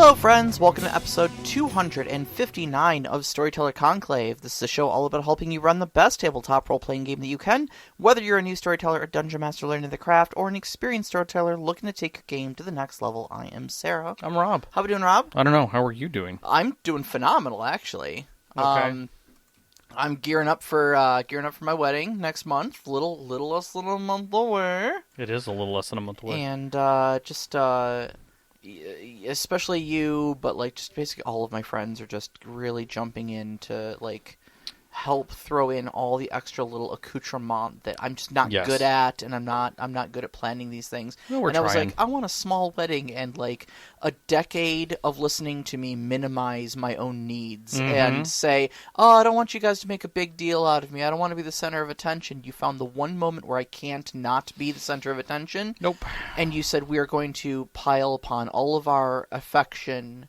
Hello friends, welcome to episode 259 of Storyteller Conclave. This is a show all about helping you run the best tabletop role-playing game that you can, whether you're a new storyteller, a dungeon master learning the craft, or an experienced storyteller looking to take your game to the next level. I am Sarah. I'm Rob. How we doing, Rob? I don't know. How are you doing? I'm doing phenomenal, actually. Okay. I'm gearing up for my wedding next month. Little less than a month away. It is a little less than a month away. And especially you, but like just basically all of my friends are just really jumping in to like help throw in all the extra little accoutrement that I'm just not good at, and I'm not good at planning these things. Well, we're and I was trying. like, I want a small wedding and like a decade of listening to me minimize my own needs and say, oh, I don't want you guys to make a big deal out of me. I don't want to be the center of attention. You found the one moment where I can't not be the center of attention. Nope. And you said we are going to pile upon all of our affection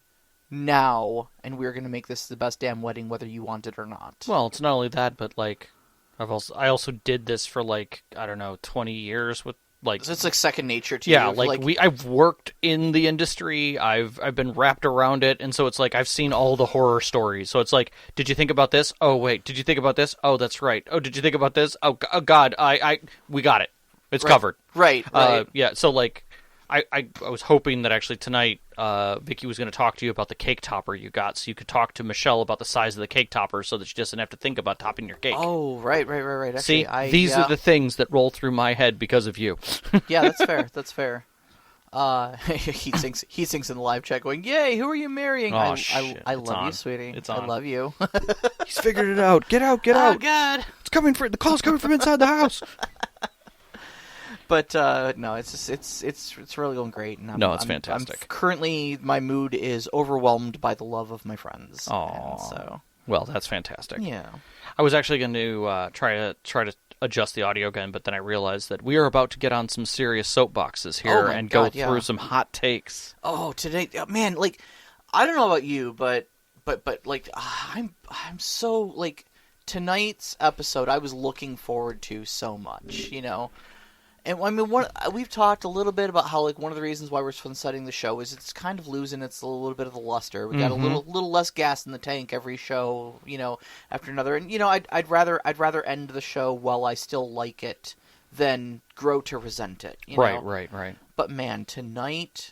now, and we're going to make this the best damn wedding whether you want it or not. Well, it's not only that, but like I also did this for like, I don't know, 20 years with like, so it's like second nature to you. Yeah, I've worked in the industry. I've been wrapped around it, and so it's like I've seen all the horror stories. So it's like, did you think about this? Oh wait, did you think about this? Oh, that's right. Oh, did you think about this? Oh God, we got it. It's covered. Right. Yeah. So like, I was hoping that actually tonight, Vicky was going to talk to you about the cake topper you got, so you could talk to Michelle about the size of the cake topper, so that she doesn't have to think about topping your cake. Oh, right. Actually, see, these are the things that roll through my head because of you. Yeah, that's fair. That's fair. He thinks in the live chat, going, "Yay! Who are you marrying?" Oh, shit. I love you, sweetie. It's on. I love you. He's figured it out. Get out! Oh God! It's coming for the call's coming from inside the house. But no, it's just it's really going great. And it's fantastic. Currently, my mood is overwhelmed by the love of my friends. Oh, so well, that's fantastic. Yeah, I was actually going to try to adjust the audio again, but then I realized that we are about to get on some serious soapboxes here and go through some hot takes. Oh, today, man, like I don't know about you, but like I'm so like tonight's episode I was looking forward to so much, you know. And I mean, we've talked a little bit about how like one of the reasons why we're sunsetting the show is it's kind of losing its a little bit of the luster. We got a little less gas in the tank every show, you know, after another. And you know, I'd rather end the show while I still like it than grow to resent it. You know? Right. But man, tonight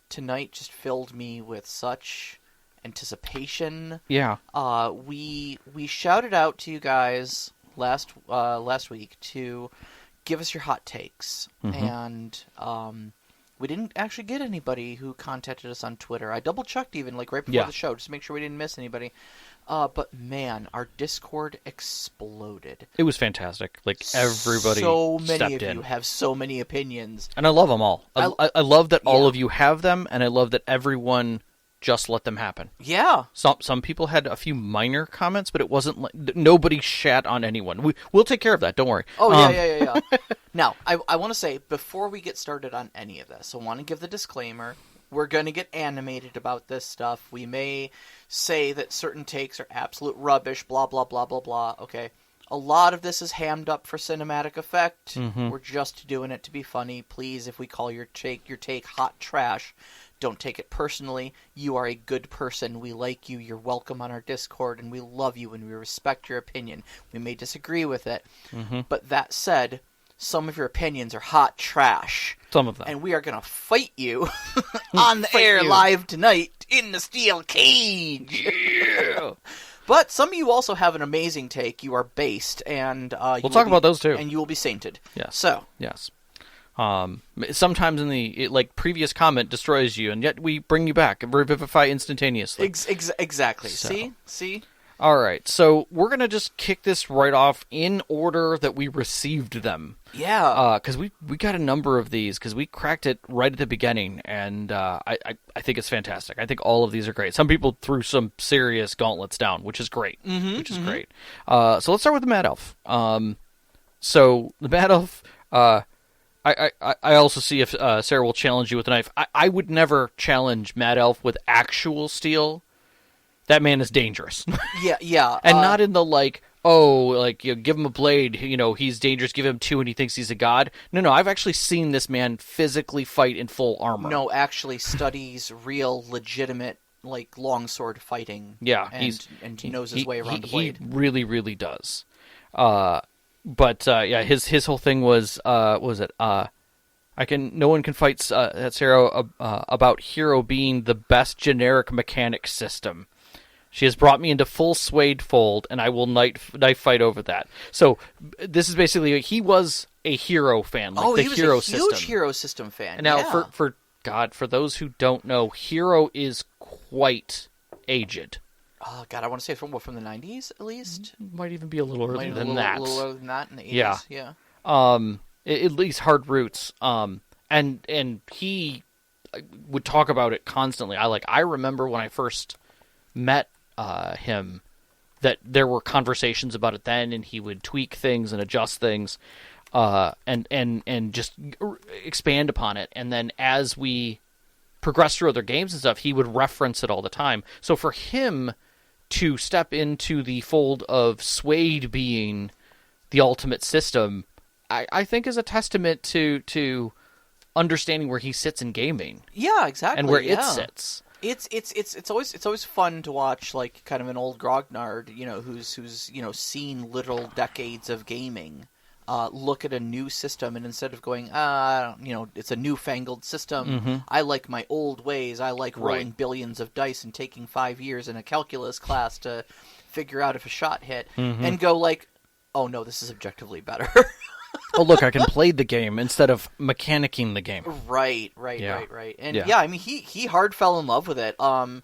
just filled me with such anticipation. Yeah. We shouted out to you guys last week to give us your hot takes, and we didn't actually get anybody who contacted us on Twitter. I double-checked even, like, right before the show, just to make sure we didn't miss anybody. But, man, our Discord exploded. It was fantastic. Like, everybody so many stepped of in. you have so many opinions. And I love them all. I love that all of you have them, and I love that everyone just let them happen. Yeah. Some people had a few minor comments, but it wasn't like nobody shat on anyone. We'll take care of that. Don't worry. Oh, yeah. Now, I want to say, before we get started on any of this, I want to give the disclaimer. We're going to get animated about this stuff. We may say that certain takes are absolute rubbish, blah, blah, blah, blah, blah. Okay. A lot of this is hammed up for cinematic effect. We're just doing it to be funny. Please, if we call your take hot trash, don't take it personally. You are a good person. We like you. You're welcome on our Discord, and we love you, and we respect your opinion. We may disagree with it, but that said, some of your opinions are hot trash. Some of them. And we are going to fight you on the air live tonight in the steel cage. Yeah. But some of you also have an amazing take. You are based, and we'll talk about those too. And you will be sainted. Yes. So yes. Sometimes like previous comment destroys you, and yet we bring you back and revivify instantaneously. Exactly. So. See. All right, so we're gonna just kick this right off in order that we received them. Yeah. Because we got a number of these because we cracked it right at the beginning, and I think it's fantastic. I think all of these are great. Some people threw some serious gauntlets down, which is great. Great. So let's start with the Mad Elf. So the Mad Elf. I also see if Sarah will challenge you with a knife. I would never challenge Mad Elf with actual steel. That man is dangerous. Yeah. And not in the, like, oh, like, you know, give him a blade, you know, he's dangerous, give him 2 and he thinks he's a god. No, I've actually seen this man physically fight in full armor. No, actually studies real, legitimate, like, longsword fighting. Yeah, and knows his way around the blade. He really, really does. Yeah, his whole thing was no one can fight that Zero about Hero being the best generic mechanic system. She has brought me into full Swade fold, and I will knife fight over that. So this is basically, he was a Hero fan, like the Hero system. He was a huge Hero system fan. And now, for those who don't know, Hero is quite aged. Oh, God, I want to say from the 90s, at least? Might even be a little earlier than that. A little earlier than that, in the 80s, yeah. At least hard roots. And he would talk about it constantly. I remember when I first met him, that there were conversations about it then, and he would tweak things and adjust things, and just expand upon it. And then as we progressed through other games and stuff, he would reference it all the time. So for him to step into the fold of Swade being the ultimate system, I think is a testament to understanding where he sits in gaming. Yeah, exactly. And where it sits. It's always fun to watch, like, kind of an old grognard, you know, who's you know, seen literal decades of gaming, look at a new system, and instead of going, you know, it's a newfangled system, I like my old ways, I like rolling billions of dice and taking 5 years in a calculus class to figure out if a shot hit, and go like, oh no, this is objectively better. Oh, look, I can play the game instead of mechanicking the game. Right. And yeah, I mean, he hard fell in love with it. I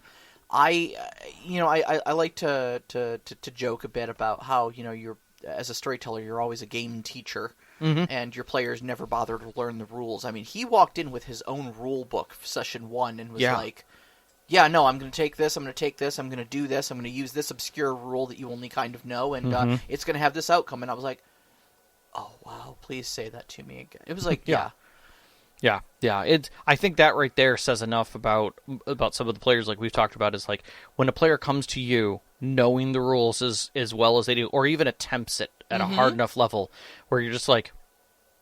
like to joke a bit about how, you know, you're, as a storyteller, you're always a game teacher, and your players never bother to learn the rules. I mean, he walked in with his own rule book, session 1, and was like, yeah, no, I'm going to take this, I'm going to take this, I'm going to do this, I'm going to use this obscure rule that you only kind of know, and it's going to have this outcome. And I was like, oh, wow, please say that to me again. It was like, yeah. I think that right there says enough about some of the players, like we've talked about, is like, when a player comes to you knowing the rules as well as they do, or even attempts it at a hard enough level where you're just like,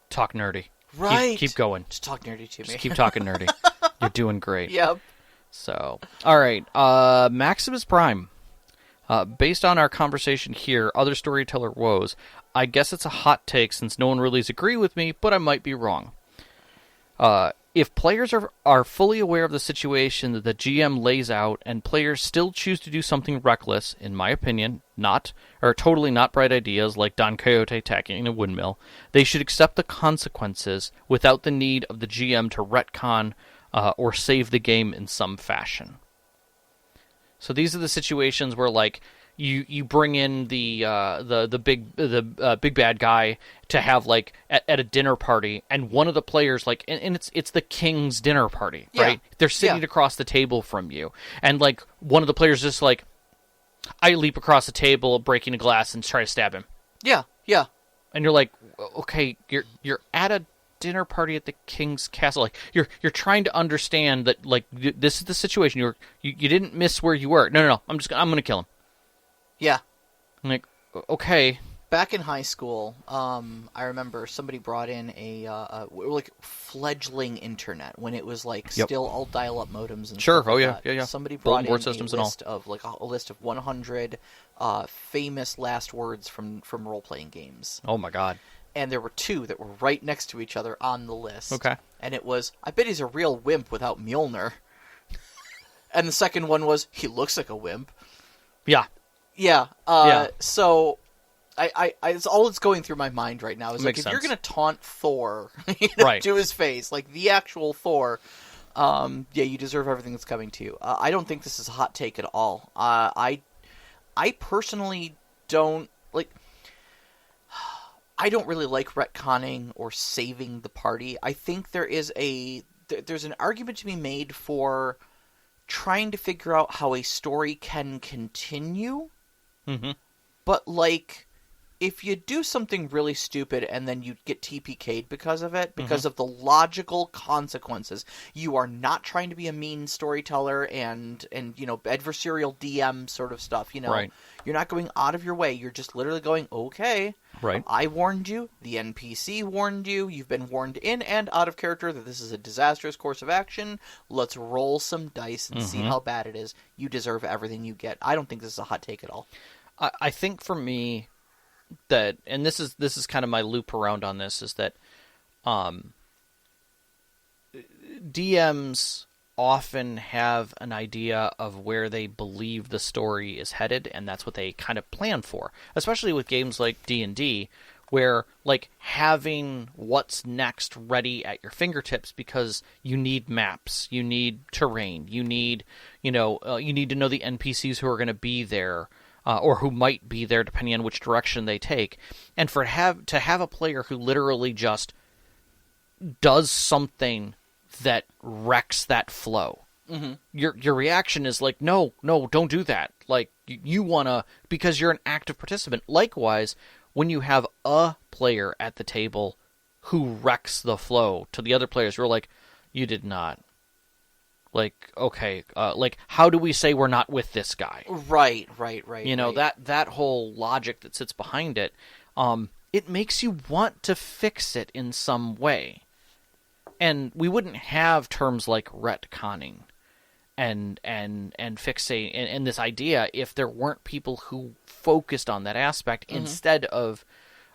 talk nerdy. Right. Keep going. Just talk nerdy to me. Just keep talking nerdy. You're doing great. Yep. So, all right. Maximus Prime. Based on our conversation here, other storyteller woes, I guess it's a hot take since no one really agrees with me, but I might be wrong. If players are fully aware of the situation that the GM lays out and players still choose to do something reckless, in my opinion, totally not bright ideas like Don Quixote attacking a windmill, they should accept the consequences without the need of the GM to retcon or save the game in some fashion. So these are the situations where, like, you bring in the big bad guy to have, like, at a dinner party, and one of the players, like, and it's the king's dinner party, right? They're sitting across the table from you, and, like, one of the players just like, I leap across the table, breaking a glass, and try to stab him. Yeah. And you're like, okay, you're at a dinner party at the king's castle. Like, you're trying to understand that, like, this is the situation. You didn't miss where you were. No. I'm gonna kill him. Yeah. I'm like, okay. Back in high school, I remember somebody brought in a like fledgling internet when it was like still all dial-up modems and stuff like that. Yeah. Somebody brought in systems a list of like a list of 100 famous last words from role-playing games. Oh my god. And there were 2 that were right next to each other on the list. Okay. And it was, I bet he's a real wimp without Mjolnir. And the second one was, he looks like a wimp. Yeah. Yeah. So, I it's all that's going through my mind right now is, like, if you're going to taunt Thor to his face, like the actual Thor, you deserve everything that's coming to you. I don't think this is a hot take at all. I personally don't, like, I don't really like retconning or saving the party. I think there's an argument to be made for trying to figure out how a story can continue. Mm-hmm. But, like, if you do something really stupid and then you get TPK'd because of it, because of the logical consequences, you are not trying to be a mean storyteller and adversarial DM sort of stuff, Right. You're not going out of your way. You're just literally going, okay, Right. I warned you, the NPC warned you, you've been warned in and out of character that this is a disastrous course of action. Let's roll some dice and see how bad it is. You deserve everything you get. I don't think this is a hot take at all. I think for me that, and this is kind of my loop around on this, is that DMs often have an idea of where they believe the story is headed, and that's what they kind of plan for, especially with games like D&D, where like having what's next ready at your fingertips, because you need maps, you need terrain, you need you need to know the NPCs who are going to be there, or who might be there depending on which direction they take, and to have a player who literally just does something that wrecks that flow. Your reaction is like, no, don't do that. Like, you want to, because you're an active participant. Likewise, when you have a player at the table who wrecks the flow to the other players, we're like, you did not. Like, okay, like, how do we say we're not with this guy? Right. That whole logic that sits behind it, it makes you want to fix it in some way. And we wouldn't have terms like retconning and fixate and this idea if there weren't people who focused on that aspect instead of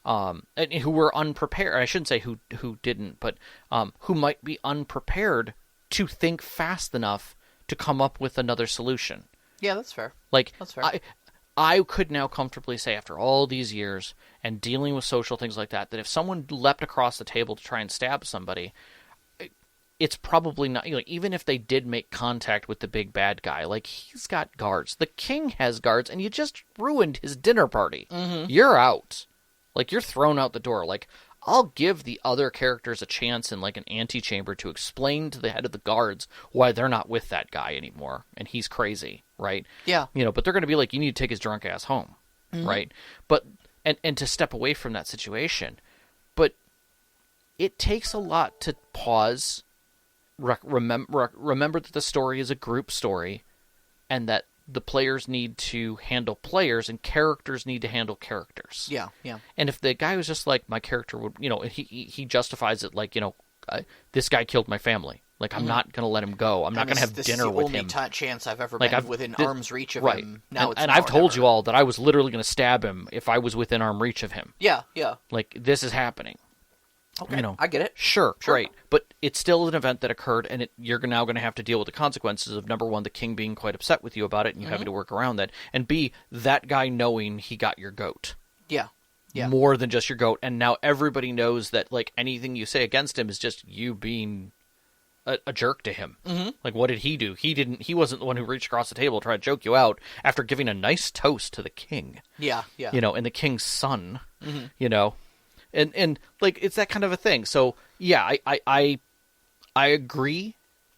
and who were unprepared. I shouldn't say who didn't, but who might be unprepared to think fast enough to come up with another solution. Yeah, that's fair. Like, that's fair. I could now comfortably say, after all these years and dealing with social things like that if someone leapt across the table to try and stab somebody, it's probably not, even if they did make contact with the big bad guy, like, he's got guards. The king has guards, and you just ruined his dinner party. You're out. Like, you're thrown out the door. Like, I'll give the other characters a chance in, like, an antechamber to explain to the head of the guards why they're not with that guy anymore, and he's crazy, right? Yeah. But they're going to be like, you need to take his drunk ass home, right? But, and to step away from that situation. But it takes a lot to pause, remember that the story is a group story, and that the players need to handle players and characters need to handle characters. Yeah. And if the guy was just like, my character would, he justifies it like, this guy killed my family. Like, I'm not going to let him go. I'm not going to have dinner with him. This is the only chance I've ever like, been within arm's reach of him. Now and I've told you all that I was literally going to stab him if I was within arm reach of him. Yeah. Like, this is happening. Okay, I get it. Sure, great. But it's still an event that occurred, and you're now going to have to deal with the consequences of, number one, the king being quite upset with you about it, and you having to work around that, and B, that guy knowing he got your goat. Yeah. More than just your goat, and now everybody knows that, like, anything you say against him is just you being a jerk to him. Like, what did he do? He wasn't the one who reached across the table to try to joke you out after giving a nice toast to the king. Yeah. And the king's son, And like, it's that kind of a thing. So yeah, I agree,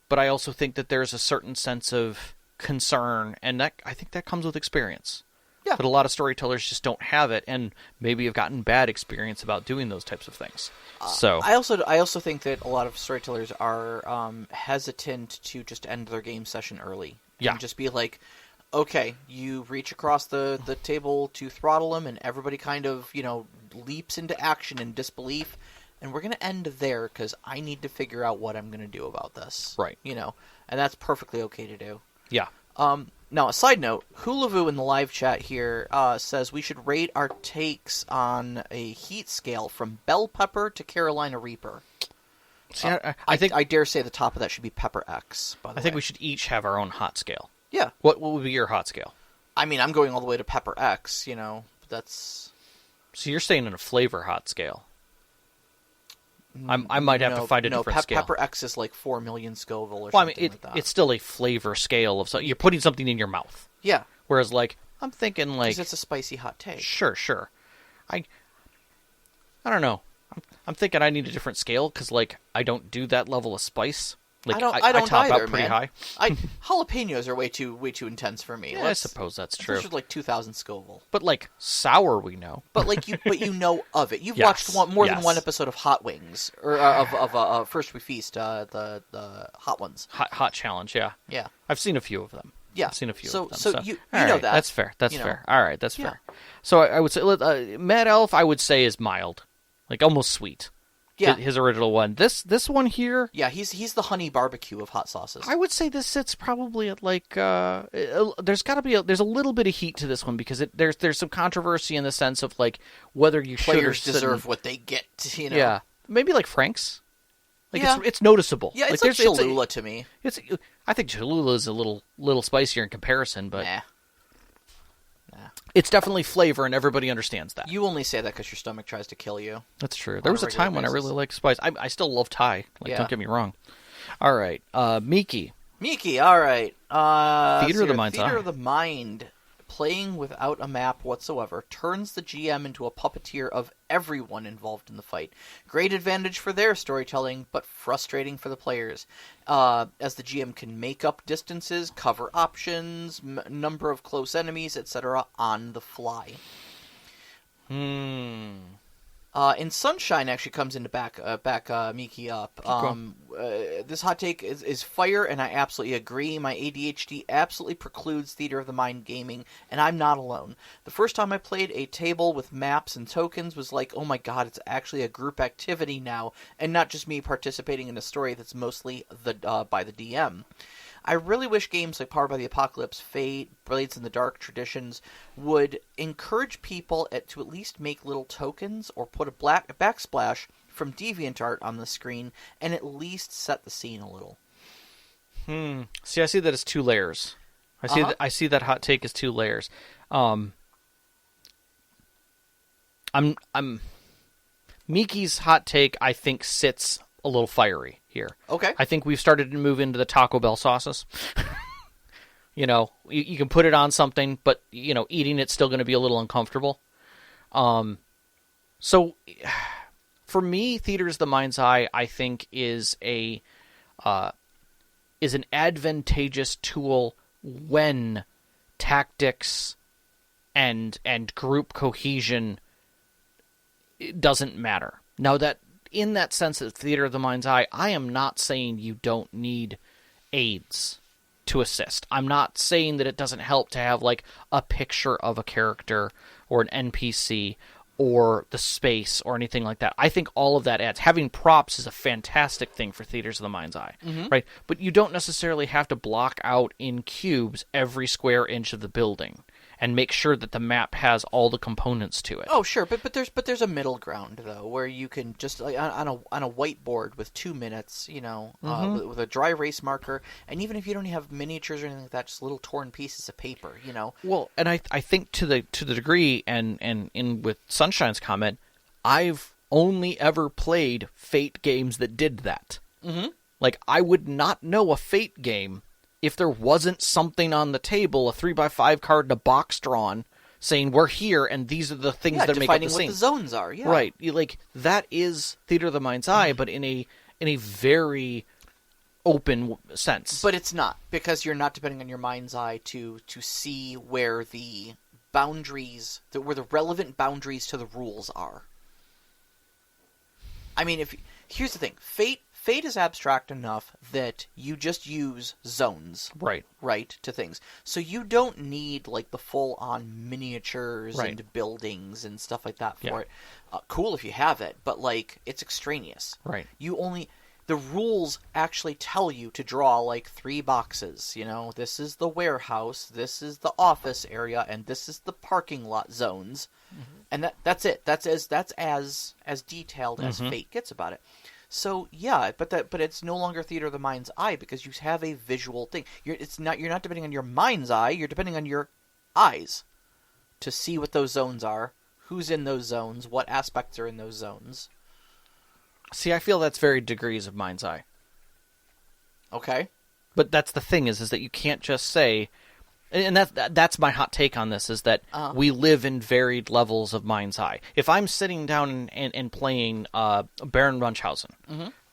but I also think that there's a certain sense of concern, and that I think that comes with experience. Yeah. But a lot of storytellers just don't have it, and maybe have gotten bad experience about doing those types of things. So I also think that a lot of storytellers are hesitant to just end their game session early. Yeah. And just be like, okay, you reach across the table to throttle him, and everybody kind of, leaps into action in disbelief, and we're going to end there because I need to figure out what I'm going to do about this. Right. And that's perfectly okay to do. yeah. Now, a side note, Hulavu in the live chat here says we should rate our takes on a heat scale from Bell Pepper to Carolina Reaper. See, I think I dare say the top of that should be Pepper X, by the way. I think we should each have our own hot scale. Yeah. What would be your hot scale? I mean, I'm going all the way to Pepper X, but that's... So you're staying in a flavor hot scale. I might have to find a different scale. Pepper X is like 4 million Scoville or Well, I something mean, like that. it's still a flavor scale of you're putting something in your mouth. Yeah. Whereas, like, I'm thinking like, because it's a spicy hot take. Sure. I don't know. I'm thinking I need a different scale because, like, I don't do that level of spice. Like, I don't top either, out pretty man. high. Jalapenos are way too intense for me. Yeah, I suppose that's true. Those are like 2,000 Scoville. But like sour, we know. But like you know of it. You've Yes, watched more than yes. one episode of Hot Wings or of First We Feast, the hot ones. Hot challenge, yeah. Yeah. I've seen a few of them. Yeah. I've seen a few So of them. so you All know right, that. That's fair. That's you know. fair. All right, that's Yeah. fair. So I would say Mad Elf, I would say, is mild, like almost sweet. Yeah. His original one. This one here, Yeah, he's the honey barbecue of hot sauces. I would say this sits probably at like there's got to be there's a little bit of heat to this one because there's some controversy in the sense of like whether you should or Players shouldn't. deserve what they get, you know. Yeah, maybe like Frank's. Like Yeah. it's noticeable. Yeah, it's like like Cholula to me. I think Cholula is a little spicier in comparison, but Nah. it's definitely flavor, and everybody understands that. You only say that because your stomach tries to kill you. That's true. There was a regular time when I basis. really liked spice. I still love Thai. Like, Yeah. don't get me wrong. All right, Miki. Miki, all right. Theater of the Mind's Theater Eye. of the Mind, playing without a map whatsoever, turns the GM into a puppeteer of everyone involved in the fight. Great advantage for their storytelling, but frustrating for the players, as the GM can make up distances, cover options, number of close enemies, etc. on the fly. And Sunshine actually comes in to back Miki up. This hot take is fire, and I absolutely agree. My ADHD absolutely precludes Theater of the Mind gaming, and I'm not alone. The first time I played a table with maps and tokens was like, oh my god, it's actually a group activity now, and not just me participating in a story that's mostly by the DM. I really wish games like Powered by the Apocalypse, Fate, Blades in the Dark traditions would encourage people to at least make little tokens or put a backsplash from DeviantArt on the screen and at least set the scene a little. See, I see that as 2 layers. I see that hot take as 2 layers. Miki's hot take, I think, sits a little fiery here. Okay. I think we've started to move into the Taco Bell sauces. You know, you can put it on something, but, you know, eating it's still going to be a little uncomfortable. So, for me, Theater's the Mind's Eye, I think, is an advantageous tool when tactics and group cohesion doesn't matter. Now, that in that sense of Theater of the Mind's Eye, I am not saying you don't need aids to assist. I'm not saying that it doesn't help to have like a picture of a character or an NPC or the space or anything like that. I think all of that adds. Having props is a fantastic thing for Theaters of the Mind's Eye, right? But you don't necessarily have to block out in cubes every square inch of the building and make sure that the map has all the components to it. Oh, sure, but there's a middle ground though, where you can just like on a whiteboard with 2 minutes, you know, with a dry erase marker, and even if you don't have miniatures or anything like that, just little torn pieces of paper, you know. Well, and I think to the degree, and in with Sunshine's comment, I've only ever played Fate games that did that. Mm-hmm. Like, I would not know a Fate game if there wasn't something on the table, a 3x5 card and a box drawn, saying we're here and these are the things that make up the scene. Defining what the zones are, yeah. Right. Like, that is Theater of the Mind's Eye, but in a very open sense. But it's not, because you're not depending on your mind's eye to see where the boundaries, where the relevant boundaries to the rules are. I mean, here's the thing. Fate is abstract enough that you just use zones. Right. To things. So you don't need, like, the full-on miniatures Right. and buildings and stuff like that for Yeah. it. Cool if you have it, but, like, it's extraneous. Right. The rules actually tell you to draw, like, 3 boxes. You know, this is the warehouse, this is the office area, and this is the parking lot zones. Mm-hmm. And that's it. That's as detailed as Fate gets about it. So yeah, but it's no longer Theater of the Mind's Eye because you have a visual thing. You're not depending on your mind's eye. You're depending on your eyes to see what those zones are, who's in those zones, what aspects are in those zones. See, I feel that's very degrees of Mind's Eye. Okay. But that's the thing is that you can't just say, and that's my hot take on this, is that we live in varied levels of Mind's Eye. If I'm sitting down and playing Baron Munchausen,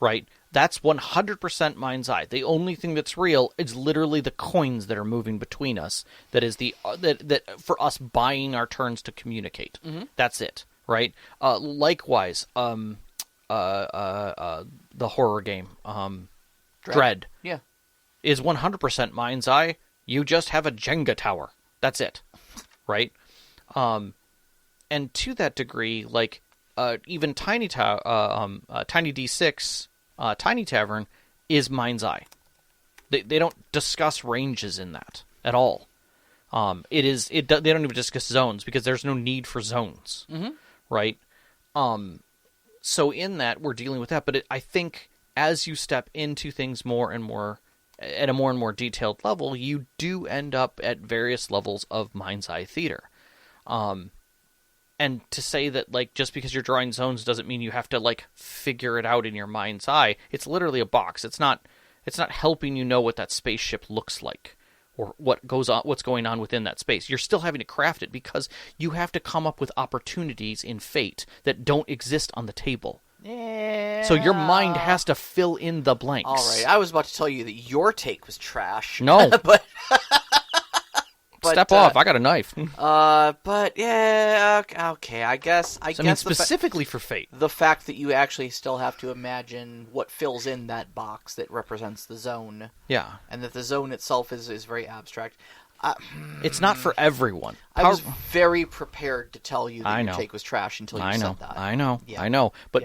right, That's 100% mind's eye. The only thing that's real is literally the coins that are moving between us. That is that for us buying our turns to communicate. Mm-hmm. That's it, right? Likewise, the horror game, Dread, yeah, is 100% mind's eye. You just have a Jenga tower. That's it, right? And to that degree, like even Tiny D6. Tiny Tavern is mind's eye. They don't discuss ranges in that at all. They don't even discuss zones because there's no need for zones, right? So in that we're dealing with that, but I think as you step into things more and more at a more and more detailed level, you do end up at various levels of mind's eye theater. And to say that, like, just because you're drawing zones doesn't mean you have to, like, figure it out in your mind's eye. It's literally a box. It's not helping you know what that spaceship looks like or what's going on within that space. You're still having to craft it because you have to come up with opportunities in Fate that don't exist on the table. Yeah. So your mind has to fill in the blanks. All right. I was about to tell you that your take was trash. No. but Step off. I got a knife. But yeah, okay. I guess specifically for Fate. The fact that you actually still have to imagine what fills in that box that represents the zone. Yeah. And that the zone itself is very abstract. It's not for everyone. I was very prepared to tell you that your take was trash until you said that. I know. But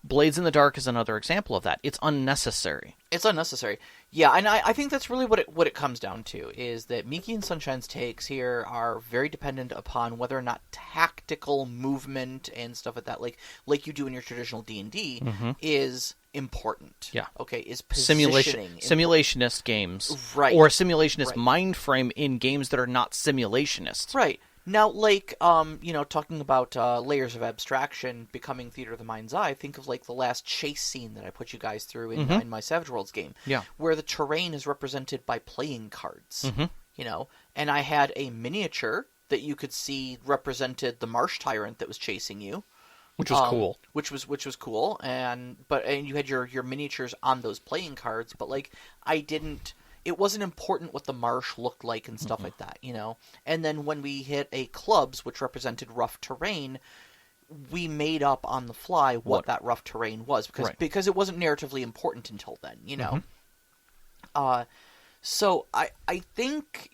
Blades in the Dark is another example of that. It's unnecessary. It's unnecessary. Yeah, and I think that's really what it comes down to, is that Miki and Sunshine's takes here are very dependent upon whether or not tactical movement and stuff like that, like you do in your traditional D&D, is important. Yeah. Okay, is positioning. Simulationist games. Right. Or a simulationist mind frame in games that are not simulationist. Right. Now, like, talking about layers of abstraction becoming theater of the mind's eye, think of, like, the last chase scene that I put you guys through in my Savage Worlds game. Yeah. Where the terrain is represented by playing cards. And I had a miniature that you could see represented the Marsh Tyrant that was chasing you. Which was cool. Which was cool, and you had your miniatures on those playing cards, but, like, it wasn't important what the marsh looked like and stuff like that, And then when we hit a clubs, which represented rough terrain, we made up on the fly what that rough terrain was, because it wasn't narratively important until then, So I think,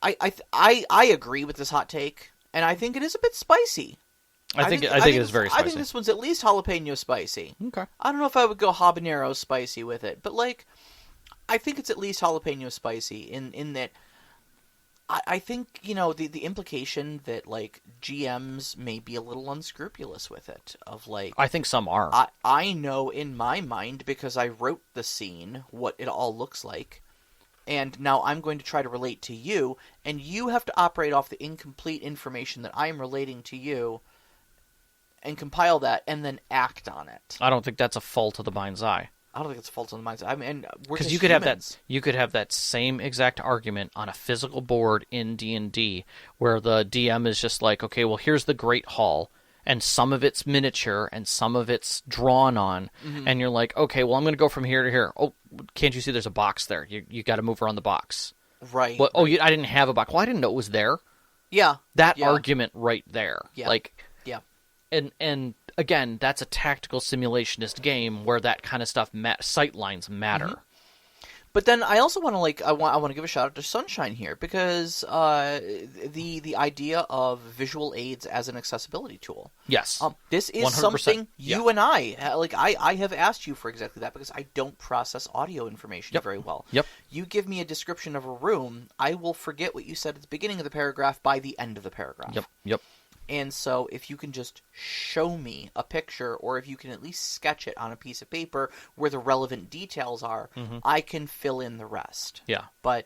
I agree with this hot take, and I think it is a bit spicy. I think it is very spicy. I think this one's at least jalapeno spicy. Okay. I don't know if I would go habanero spicy with it, but, like, I think it's at least jalapeno spicy in that I think, the implication that, like, GMs may be a little unscrupulous with it, of, like... I think some are. I know in my mind, because I wrote the scene, what it all looks like, and now I'm going to try to relate to you, and you have to operate off the incomplete information that I'm relating to you, and compile that, and then act on it. I don't think that's a fault of the mind's eye. I don't think it's a fault of the mind's eye. I mean, because you could have that same exact argument on a physical board in D&D, where the DM is just like, okay, well, here's the Great Hall, and some of it's miniature, and some of it's drawn on, and you're like, okay, well, I'm going to go from here to here. Oh, can't you see there's a box there? You got to move around the box. Right. Well, I didn't have a box. Well, I didn't know it was there. Yeah. That argument right there. Yeah. Like... Yeah. And again, that's a tactical simulationist game where that kind of stuff, sight lines matter. But then I also want to I want to give a shout out to Sunshine here, because the idea of visual aids as an accessibility tool. Yes. This is 100%. something you and I have asked you for exactly that, because I don't process audio information very well. Yep. You give me a description of a room, I will forget what you said at the beginning of the paragraph by the end of the paragraph. Yep. And so if you can just show me a picture, or if you can at least sketch it on a piece of paper where the relevant details are, I can fill in the rest. Yeah. But,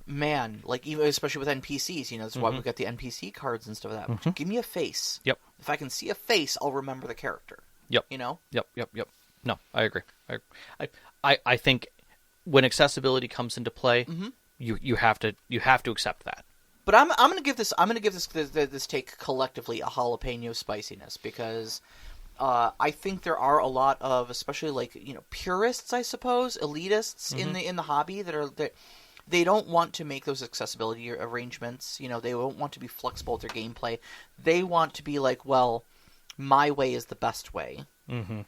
man, like, even especially with NPCs, that's why we've got the NPC cards and stuff like that. Give me a face. Yep. If I can see a face, I'll remember the character. Yep. Yep. No, I agree. I think when accessibility comes into play, you have to accept that. But I'm going to give this take collectively a jalapeno spiciness, because I think there are a lot of, especially like purists, I suppose, elitists in the hobby that they don't want to make those accessibility arrangements. They don't want to be flexible with their gameplay. They want to be like, well, my way is the best way. Mm-hmm.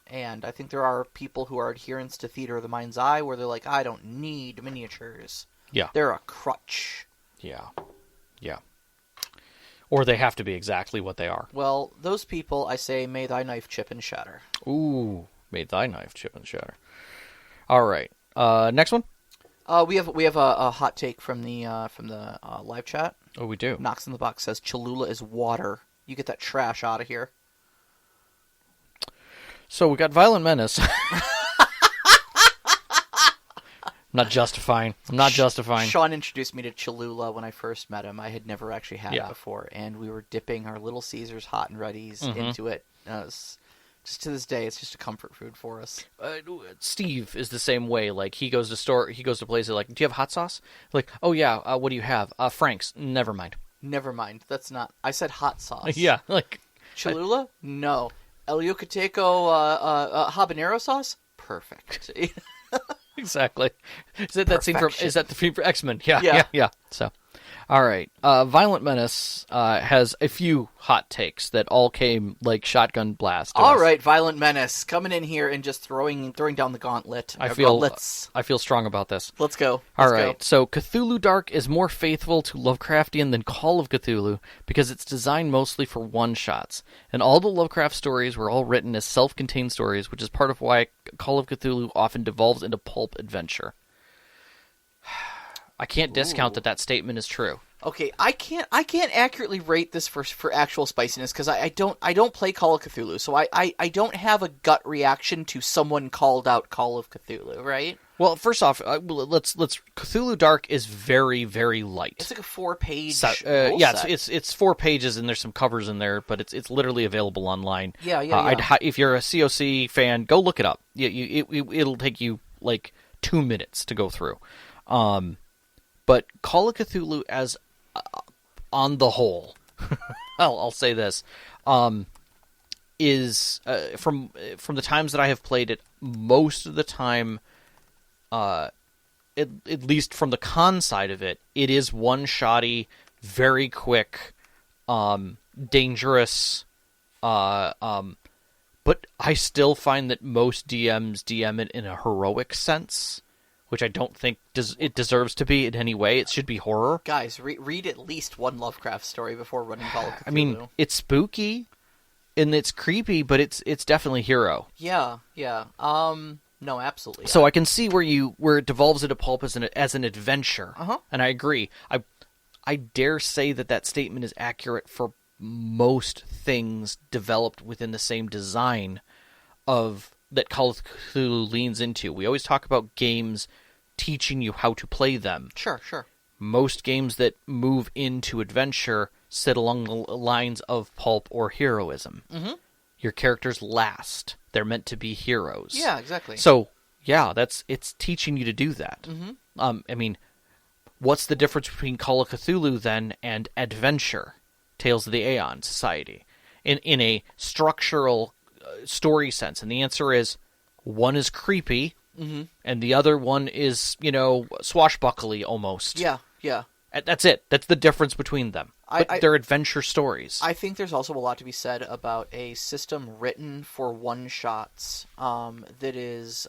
And I think there are people who are adherents to Theater of the Mind's Eye where they're like, I don't need miniatures. Yeah. They're a crutch. Yeah. Yeah. Or they have to be exactly what they are. Well, those people, I say, may thy knife chip and shatter. Ooh, may thy knife chip and shatter. All right. Next one? We have a hot take from the live chat. Oh, we do. Knox in the Box says Cholula is water. You get that trash out of here. So we got Violent Menace. I'm not justifying. Sean introduced me to Cholula when I first met him. I had never actually had it before, and we were dipping our Little Caesars hot and readies into it. Just to this day, it's just a comfort food for us. Steve is the same way. Like he goes to places like, do you have hot sauce? Like, oh yeah, what do you have? Frank's. Never mind. Never mind. That's not. I said hot sauce. Yeah, like Cholula. No. El Yucateco habanero sauce. Perfect. Exactly. Is that that scene from? Is that the scene for X-Men? Yeah. So, all right. Violent Menace has a few hot takes that all came like shotgun blast. All right, Violent Menace coming in here and just throwing down the gauntlet. I feel strong about this. Let's go. All right. So Cthulhu Dark is more faithful to Lovecraftian than Call of Cthulhu because it's designed mostly for one-shots. And all the Lovecraft stories were all written as self-contained stories, which is part of why Call of Cthulhu often devolves into pulp adventure. I can't discount that statement is true. Okay, I can't accurately rate this for actual spiciness because I don't play Call of Cthulhu, so I don't have a gut reaction to someone called out Call of Cthulhu, right? Well, first off, let's Cthulhu Dark is very, very light. It's like a 4-page set. It's 4 pages and there's some covers in there, but it's literally available online. Yeah. If you're a COC fan, go look it up. It'll take you like 2 minutes to go through. But Call of Cthulhu as on the whole, I'll say this, is from the times that I have played it, most of the time, at least from the con side of it, it is one-shotty, very quick, dangerous, but I still find that most DMs DM it in a heroic sense, which I don't think it deserves to be in any way. It should be horror. Guys, read at least one Lovecraft story before running Call of Cthulhu. I mean, it's spooky and it's creepy, but it's definitely hero. Yeah. No, absolutely. So I can see where it devolves into pulp as an adventure, and I agree. I dare say that statement is accurate for most things developed within the same design that Call of Cthulhu leans into. We always talk about games teaching you how to play them. Sure. Most games that move into adventure sit along the lines of pulp or heroism. Mm-hmm. Your characters last. They're meant to be heroes. Yeah, exactly. So, yeah, it's teaching you to do that. Mm-hmm. I mean, what's the difference between Call of Cthulhu, then, and Adventure? Tales of the Aeon Society. In a structural story sense. And the answer is, one is creepy, and the other one is, swashbuckly almost. Yeah. That's it. That's the difference between them. But they're adventure stories. I think there's also a lot to be said about a system written for one-shots that is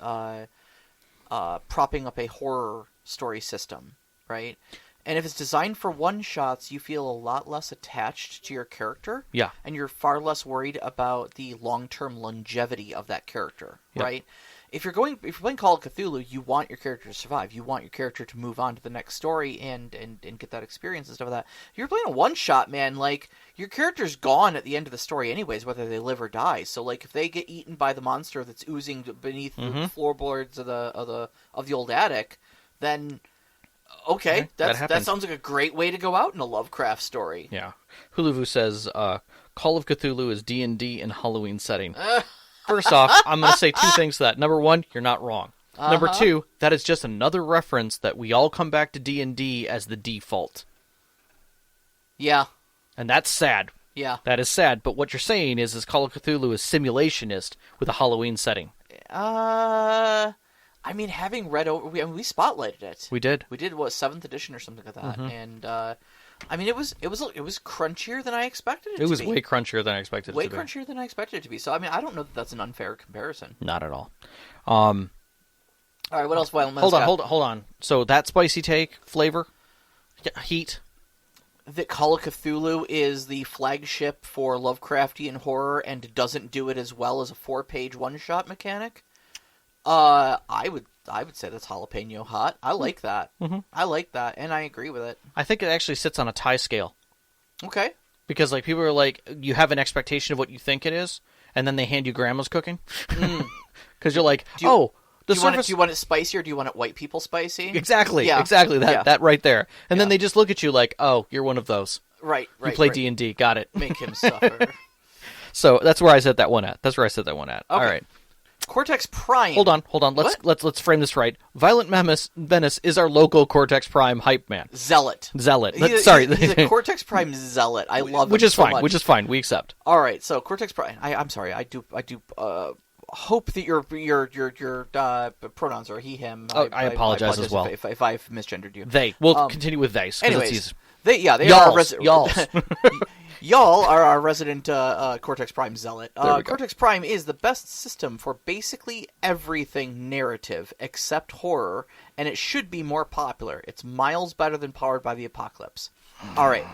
propping up a horror story system, right? And if it's designed for one-shots, you feel a lot less attached to your character. Yeah. And you're far less worried about the long-term longevity of that character, right? If you're playing Call of Cthulhu, you want your character to survive. You want your character to move on to the next story and get that experience and stuff like that. If you're playing a one-shot, man, like, your character's gone at the end of the story anyways, whether they live or die. So, like, if they get eaten by the monster that's oozing beneath the floorboards of the old attic, then okay, that sounds like a great way to go out in a Lovecraft story. Yeah. Huluvu says, Call of Cthulhu is D&D in Halloween setting. First off, I'm going to say 2 things to that. Number 1, you're not wrong. Number 2, that is just another reference that we all come back to D&D as the default. Yeah. And that's sad. Yeah. That is sad, but what you're saying is Call of Cthulhu is simulationist with a Halloween setting. I mean, having read over, we spotlighted it. We did. We did, what, 7th edition or something like that, and I mean, it was crunchier than I expected it to be. It was way crunchier than I expected it to be. Way crunchier than I expected it to be. So, I mean, I don't know that that's an unfair comparison. Not at all. All right, what else? Hold on. So that spicy take, flavor, heat. That Call of Cthulhu is the flagship for Lovecraftian horror and doesn't do it as well as a 4-page one-shot mechanic. I would say that's jalapeno hot. I like that. Mm-hmm. I like that, and I agree with it. I think it actually sits on a tie scale. Okay. Because like people are like, you have an expectation of what you think it is, and then they hand you grandma's cooking. Because you're like, do you want it spicy or do you want it white people spicy? Exactly. Yeah. Exactly. That right there. And then they just look at you like, oh, you're one of those. Right. You play D&D. Got it. Make him suffer. So that's where I set that one at. Okay. All right. Cortex Prime. Hold on. Let's frame this right. Violent Venice is our local Cortex Prime hype man. Zealot. He's a Cortex Prime zealot. I love him which is so fine. much. Which is fine. We accept. All right. So Cortex Prime. I'm sorry. I do hope that your pronouns are he, him. I apologize as well if I've misgendered you. They. We'll continue with they. Anyways, they y'all. Y'all are our resident Cortex Prime zealot. Cortex Prime is the best system for basically everything narrative except horror, and it should be more popular. It's miles better than Powered by the Apocalypse. All right.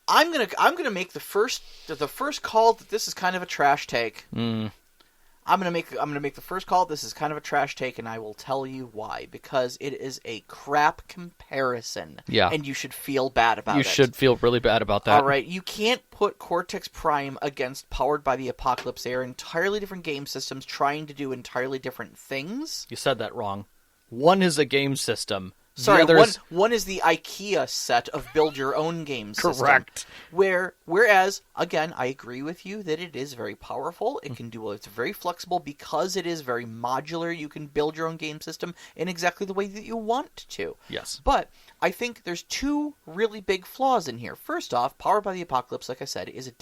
I'm gonna make the first call that this is kind of a trash take. I'm gonna make the first call. This is kind of a trash take, and I will tell you why. Because it is a crap comparison. Yeah. And you should feel bad about it. You should feel really bad about that. All right. You can't put Cortex Prime against Powered by the Apocalypse. They are entirely different game systems trying to do entirely different things. You said that wrong. One is a game system. Sorry, one is the IKEA set of build your own game system. Correct. Whereas, again, I agree with you that it is very powerful. It can do it's very flexible because it is very modular. You can build your own game system in exactly the way that you want to. Yes. But I think there's two really big flaws in here. First off, Powered by the Apocalypse, like I said, is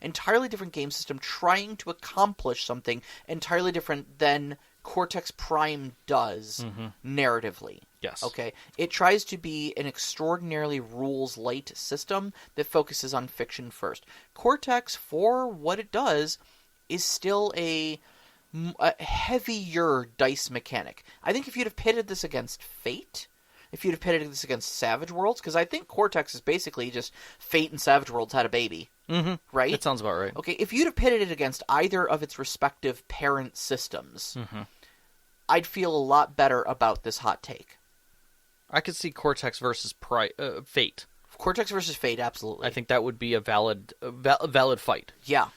entirely different game system trying to accomplish something entirely different than Cortex Prime does narratively. Yes. Okay. It tries to be an extraordinarily rules-light system that focuses on fiction first. Cortex, for what it does, is still a heavier dice mechanic. I think if you'd have pitted this against Fate, if you'd have pitted this against Savage Worlds, because I think Cortex is basically just Fate and Savage Worlds had a baby. Mm-hmm. Right? That sounds about right. Okay, if you'd have pitted it against either of its respective parent systems, I'd feel a lot better about this hot take. I could see Cortex versus Fate. Cortex versus Fate, absolutely. I think that would be a valid fight. Yeah.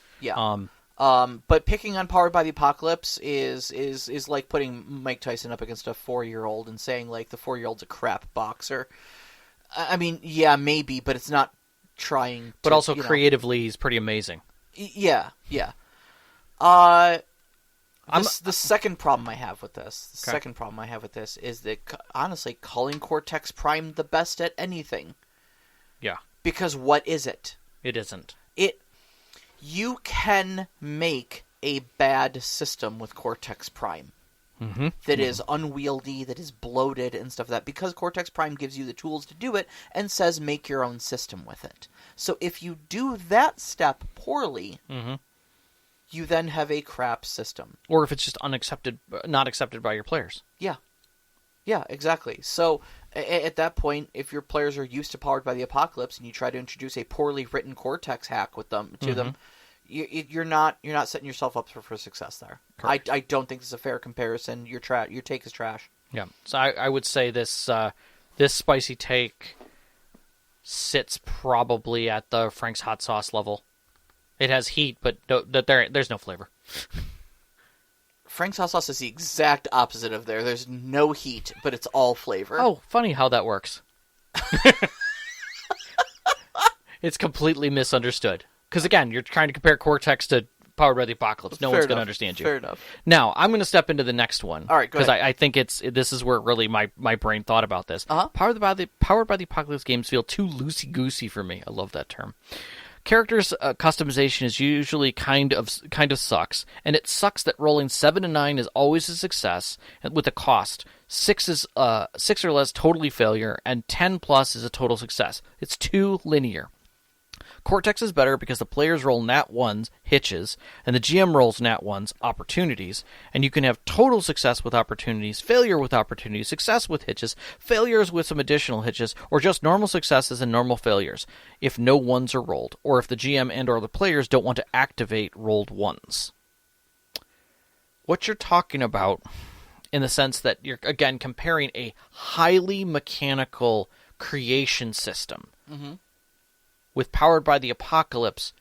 But picking on Powered by the Apocalypse is like putting Mike Tyson up against a 4-year-old and saying, like, the 4-year-old's a crap boxer. I mean, yeah, maybe, but it's not trying to... But also creatively, he's pretty amazing. Yeah. The second problem I have with this, is that, honestly, calling Cortex Prime the best at anything. Yeah. Because what is it? It isn't. You can make a bad system with Cortex Prime. That is unwieldy, that is bloated and stuff like that, because Cortex Prime gives you the tools to do it and says make your own system with it. So if you do that step poorly... you then have a crap system. Or if it's just not accepted by your players. Yeah, exactly. So at that point, if your players are used to Powered by the Apocalypse and you try to introduce a poorly written Cortex hack to them, you're not setting yourself up for success there. I don't think this is a fair comparison. Your take is trash. Yeah. So I would say this spicy take sits probably at the Frank's hot sauce level. It has heat, but there's no flavor. Frank's hot sauce is the exact opposite of there. There's no heat, but it's all flavor. Oh, funny how that works. It's completely misunderstood. Because, again, you're trying to compare Cortex to Powered by the Apocalypse. No Fair one's going to enough. understand you. Fair enough. Now, I'm going to step into the next one. All right, go because ahead. I think this is where really my brain thought about this. Uh-huh. Powered by the Apocalypse games feel too loosey-goosey for me. I love that term. Characters customization is usually kind of sucks, and it sucks that rolling 7 to 9 is always a success with a cost. 6 or less totally failure, and 10 plus is a total success. It's too linear. Cortex is better because the players roll nat 1s, hitches, and the GM rolls nat 1s, opportunities, and you can have total success with opportunities, failure with opportunities, success with hitches, failures with some additional hitches, or just normal successes and normal failures if no 1s are rolled, or if the GM and or the players don't want to activate rolled 1s. What you're talking about, in the sense that you're, again, comparing a highly mechanical creation system with Powered by the Apocalypse,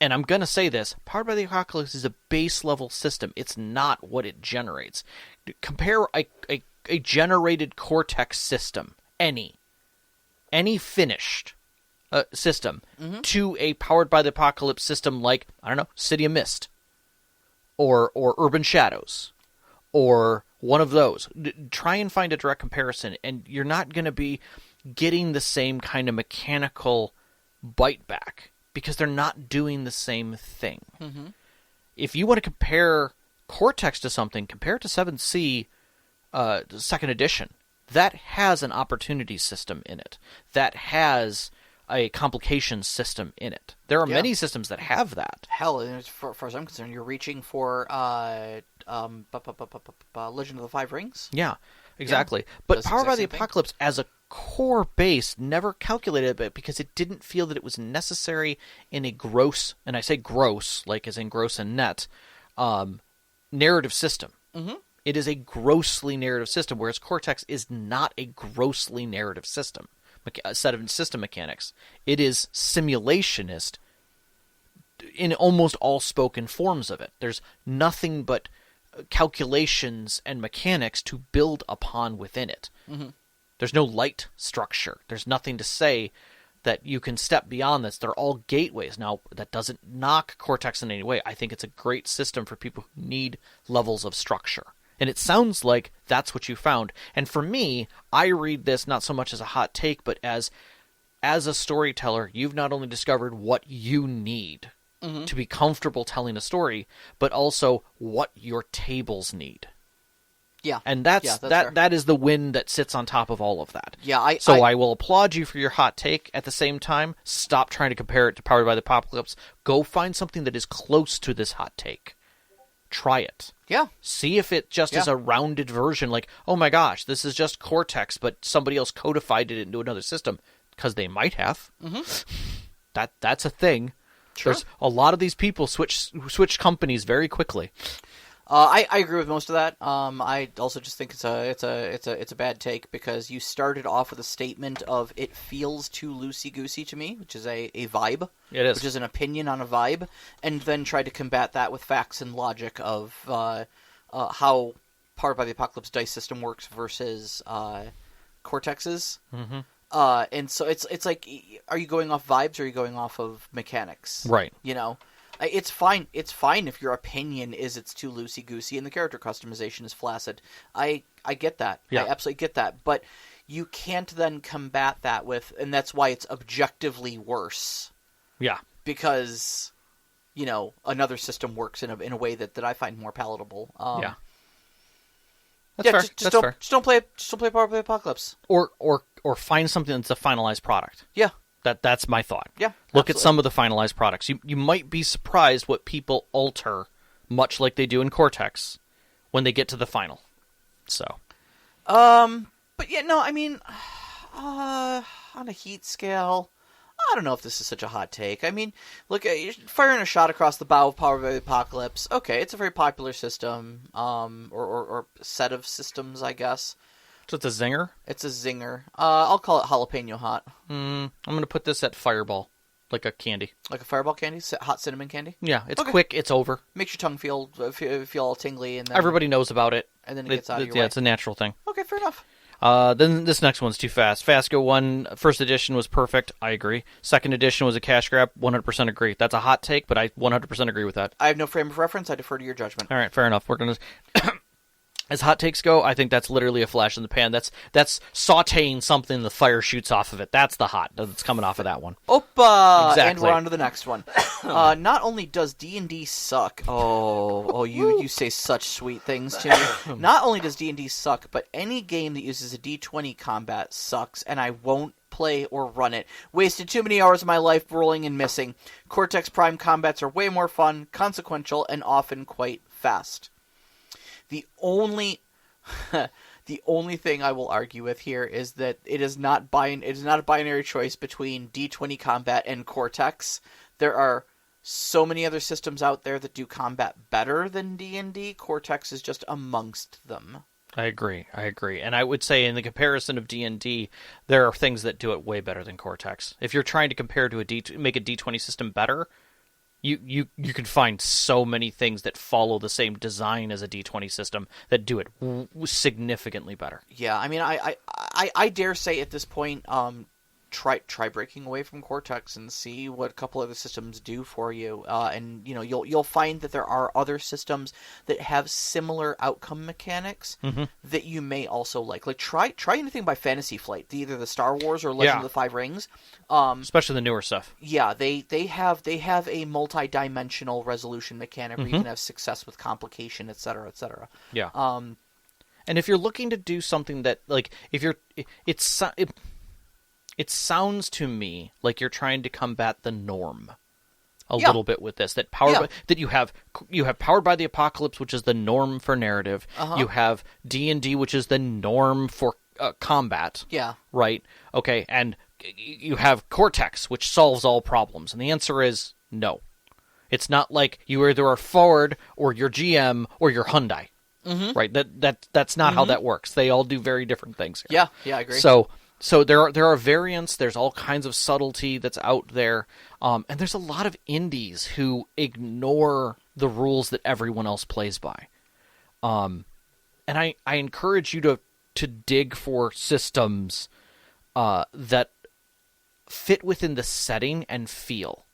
and I'm going to say this, Powered by the Apocalypse is a base-level system. It's not what it generates. Compare a generated Cortex system, any finished system, to a Powered by the Apocalypse system like, I don't know, City of Mist, or Urban Shadows, or one of those. Try and find a direct comparison, and you're not going to be getting the same kind of mechanical bite back because they're not doing the same thing. If you want to compare Cortex to something, compare it to 7C second edition. That has an opportunity system in it. That has a complications system in it. There are many systems that have that. Hell, as far as I'm concerned, you're reaching for Legend of the Five Rings. Yeah, exactly. But That's the Powered by exact the same thing. Apocalypse as a core base never calculated it because it didn't feel that it was necessary in a gross, and I say gross, like as in gross and net, narrative system. It is a grossly narrative system, whereas Cortex is not a grossly narrative system, a set of system mechanics. It is simulationist in almost all spoken forms of it. There's nothing but calculations and mechanics to build upon within it. There's no light structure. There's nothing to say that you can step beyond this. They're all gateways. Now, that doesn't knock Cortex in any way. I think it's a great system for people who need levels of structure. And it sounds like that's what you found. And for me, I read this not so much as a hot take, but as a storyteller, you've not only discovered what you need to be comfortable telling a story, but also what your tables need. Yeah. And that's fair. that is the win that sits on top of all of that. Yeah, I will applaud you for your hot take. At the same time, stop trying to compare it to Powered by the Apocalypse. Go find something that is close to this hot take. Try it. Yeah. See if it just is a rounded version, like, oh my gosh, this is just Cortex, but somebody else codified it into another system. Because they might have. That's a thing. Sure. There's a lot of these people switch companies very quickly. I agree with most of that. I also just think it's a bad take because you started off with a statement of it feels too loosey-goosey to me, which is a vibe. It is. Which is an opinion on a vibe, and then tried to combat that with facts and logic of how Powered by the Apocalypse dice system works versus Cortex's. And so it's like, are you going off vibes or are you going off of mechanics? Right. You know? It's fine. It's fine if your opinion is it's too loosey-goosey and the character customization is flaccid. I get that. Yeah. I absolutely get that. But you can't then combat that with... And that's why it's objectively worse. Yeah. Because, you know, another system works in a way that I find more palatable. Yeah. That's fair. Just don't play Power by the Apocalypse. Or find something that's a finalized product. Yeah. That's my thought. Yeah. Look at some of the finalized products. You might be surprised what people alter, much like they do in Cortex, when they get to the final. So. But yeah, no, I mean, on a heat scale, I don't know if this is such a hot take. I mean, look, you're firing a shot across the bow of Power by the Apocalypse. Okay, it's a very popular system, or set of systems, I guess. So it's a zinger? It's a zinger. I'll call it jalapeno hot. I'm going to put this at Fireball, like a candy. Like a Fireball candy? Hot cinnamon candy? Yeah, it's Okay. quick, it's over. Makes your tongue feel all tingly, and then Everybody knows about it. and then it gets out of your way. Yeah, it's a natural thing. Okay, fair enough. Then this next one's too fast. Fasco 1, first edition was perfect. I agree. Second edition was a cash grab. 100% agree. That's a hot take, but I 100% agree with that. I have no frame of reference. I defer to your judgment. All right, fair enough. We're going to... As hot takes go, I think that's literally a flash in the pan. That's sautéing something, the fire shoots off of it. That's the hot that's coming off of that one. Opa! Exactly. And we're on to the next one. Not only does D&D suck... you say such sweet things to me. Not only does D&D suck, but any game that uses a D20 combat sucks, and I won't play or run it. Wasted too many hours of my life rolling and missing. Cortex Prime combats are way more fun, consequential, and often quite fast. The only thing I will argue with here is that it is not a binary choice between D20 combat and Cortex. There are so many other systems out there that do combat better than D&D. Cortex is just amongst them. I agree. And I would say in the comparison of D&D, there are things that do it way better than Cortex. If you're trying to compare to make a D20 system better, you can find so many things that follow the same design as a D20 system that do it significantly better. Yeah, I mean, I dare say at this point, try breaking away from Cortex and see what a couple other systems do for you. And you'll find that there are other systems that have similar outcome mechanics that you may also like. Like try anything by Fantasy Flight, either the Star Wars or Legend of the Five Rings. Especially the newer stuff. Yeah, they have a multi-dimensional resolution mechanic where you can have success with complication, etc., etc. Yeah. And if you're looking to do something that, like, it sounds to me like you're trying to combat the norm a little bit with this. That you have Powered by the Apocalypse, which is the norm for narrative. You have D&D, which is the norm for combat. Yeah. Right? Okay, and you have Cortex, which solves all problems. And the answer is no. It's not like you either are forward or your GM or your Hyundai. Right? That's not how that works. They all do very different things here. Yeah, I agree. So there are variants. There's all kinds of subtlety that's out there, and there's a lot of indies who ignore the rules that everyone else plays by. And I encourage you to dig for systems that fit within the setting and feel,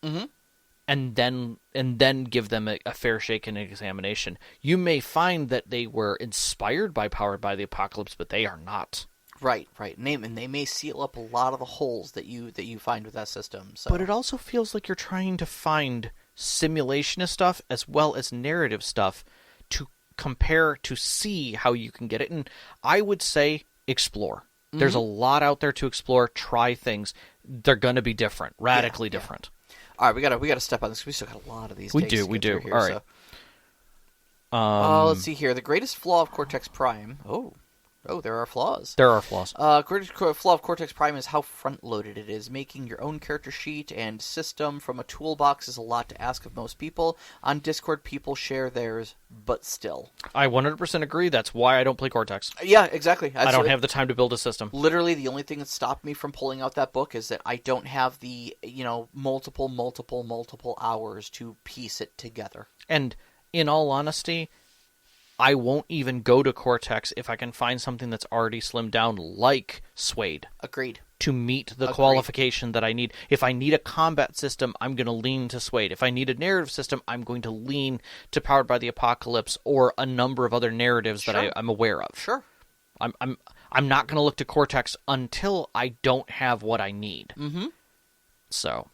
and then give them a fair shake and examination. You may find that they were inspired by Powered by the Apocalypse, but they are not. Right. And they may seal up a lot of the holes that you find with that system. So. But it also feels like you're trying to find simulationist stuff as well as narrative stuff to compare to see how you can get it. And I would say explore. There's a lot out there to explore. Try things. They're going to be different, radically different. All right, we got to step on this. We still got a lot of these. We do. Here, all right. So. Let's see here. The greatest flaw of Cortex Prime. Oh, there are flaws. Greatest flaw of Cortex Prime is how front-loaded it is. Making your own character sheet and system from a toolbox is a lot to ask of most people. On Discord, people share theirs, but still. I 100% agree. That's why I don't play Cortex. Yeah, exactly. I don't have the time to build a system. Literally, the only thing that stopped me from pulling out that book is that I don't have the, multiple hours to piece it together. And in all honesty, I won't even go to Cortex if I can find something that's already slimmed down, like Suede. Agreed. To meet the qualification that I need. If I need a combat system, I'm going to lean to Suede. If I need a narrative system, I'm going to lean to Powered by the Apocalypse or a number of other narratives that I'm aware of. Sure. I'm not going to look to Cortex until I don't have what I need. So,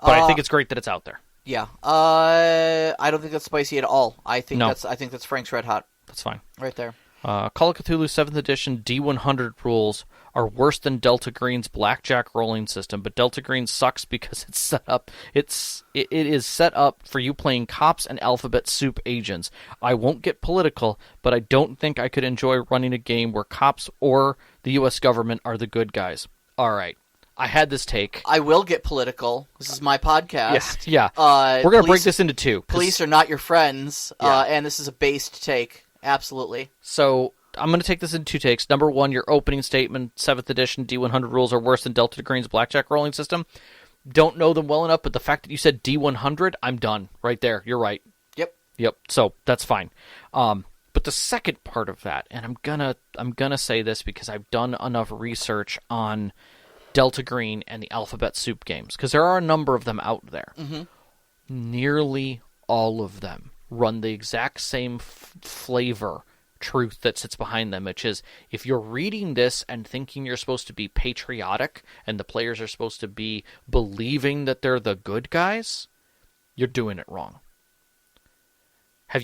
but I think it's great that it's out there. Yeah, I don't think that's spicy at all. I think that's Frank's Red Hot. That's fine. Right there. Call of Cthulhu 7th Edition D100 rules are worse than Delta Green's blackjack rolling system, but Delta Green sucks because it's set up. It is set up for you playing cops and alphabet soup agents. I won't get political, but I don't think I could enjoy running a game where cops or the U.S. government are the good guys. All right. I had this take. I will get political. This is my podcast. Yeah. We're going to break this into two. Police are not your friends, and this is a based take. Absolutely. So I'm going to take this in two takes. Number one, your opening statement, 7th edition D100 rules are worse than Delta Green's blackjack rolling system. Don't know them well enough, but the fact that you said D100, I'm done. Right there. You're right. Yep. So that's fine. But But the second part of that, and I'm gonna say this because I've done enough research on Delta Green and the Alphabet Soup games, because there are a number of them out there. Mm-hmm. Nearly all of them run the exact same flavor truth that sits behind them, which is, if you're reading this and thinking you're supposed to be patriotic and the players are supposed to be believing that they're the good guys, you're doing it wrong. Have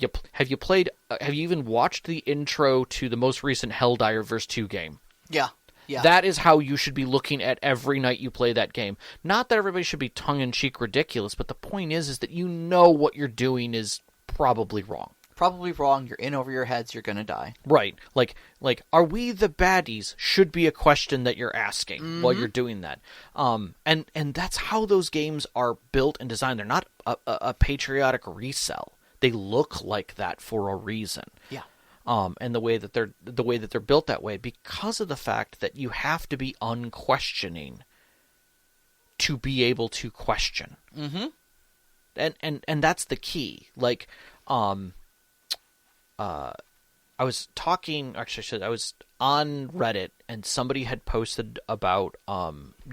you played? Have you even watched the intro to the most recent Helldivers 2 game? Yeah. Yeah. That is how you should be looking at every night you play that game. Not that everybody should be tongue-in-cheek ridiculous, but the point is that you know what you're doing is probably wrong. Probably wrong. You're in over your heads. You're gonna die. Right. Like, are we the baddies? Should be a question that you're asking while you're doing that. And that's how those games are built and designed. They're not a patriotic resell. They look like that for a reason. Yeah. And the way that they're built that way, because of the fact that you have to be unquestioning to be able to question. Mm-hmm. And that's the key. Like, I was talking. Actually, I was on Reddit, and somebody had posted about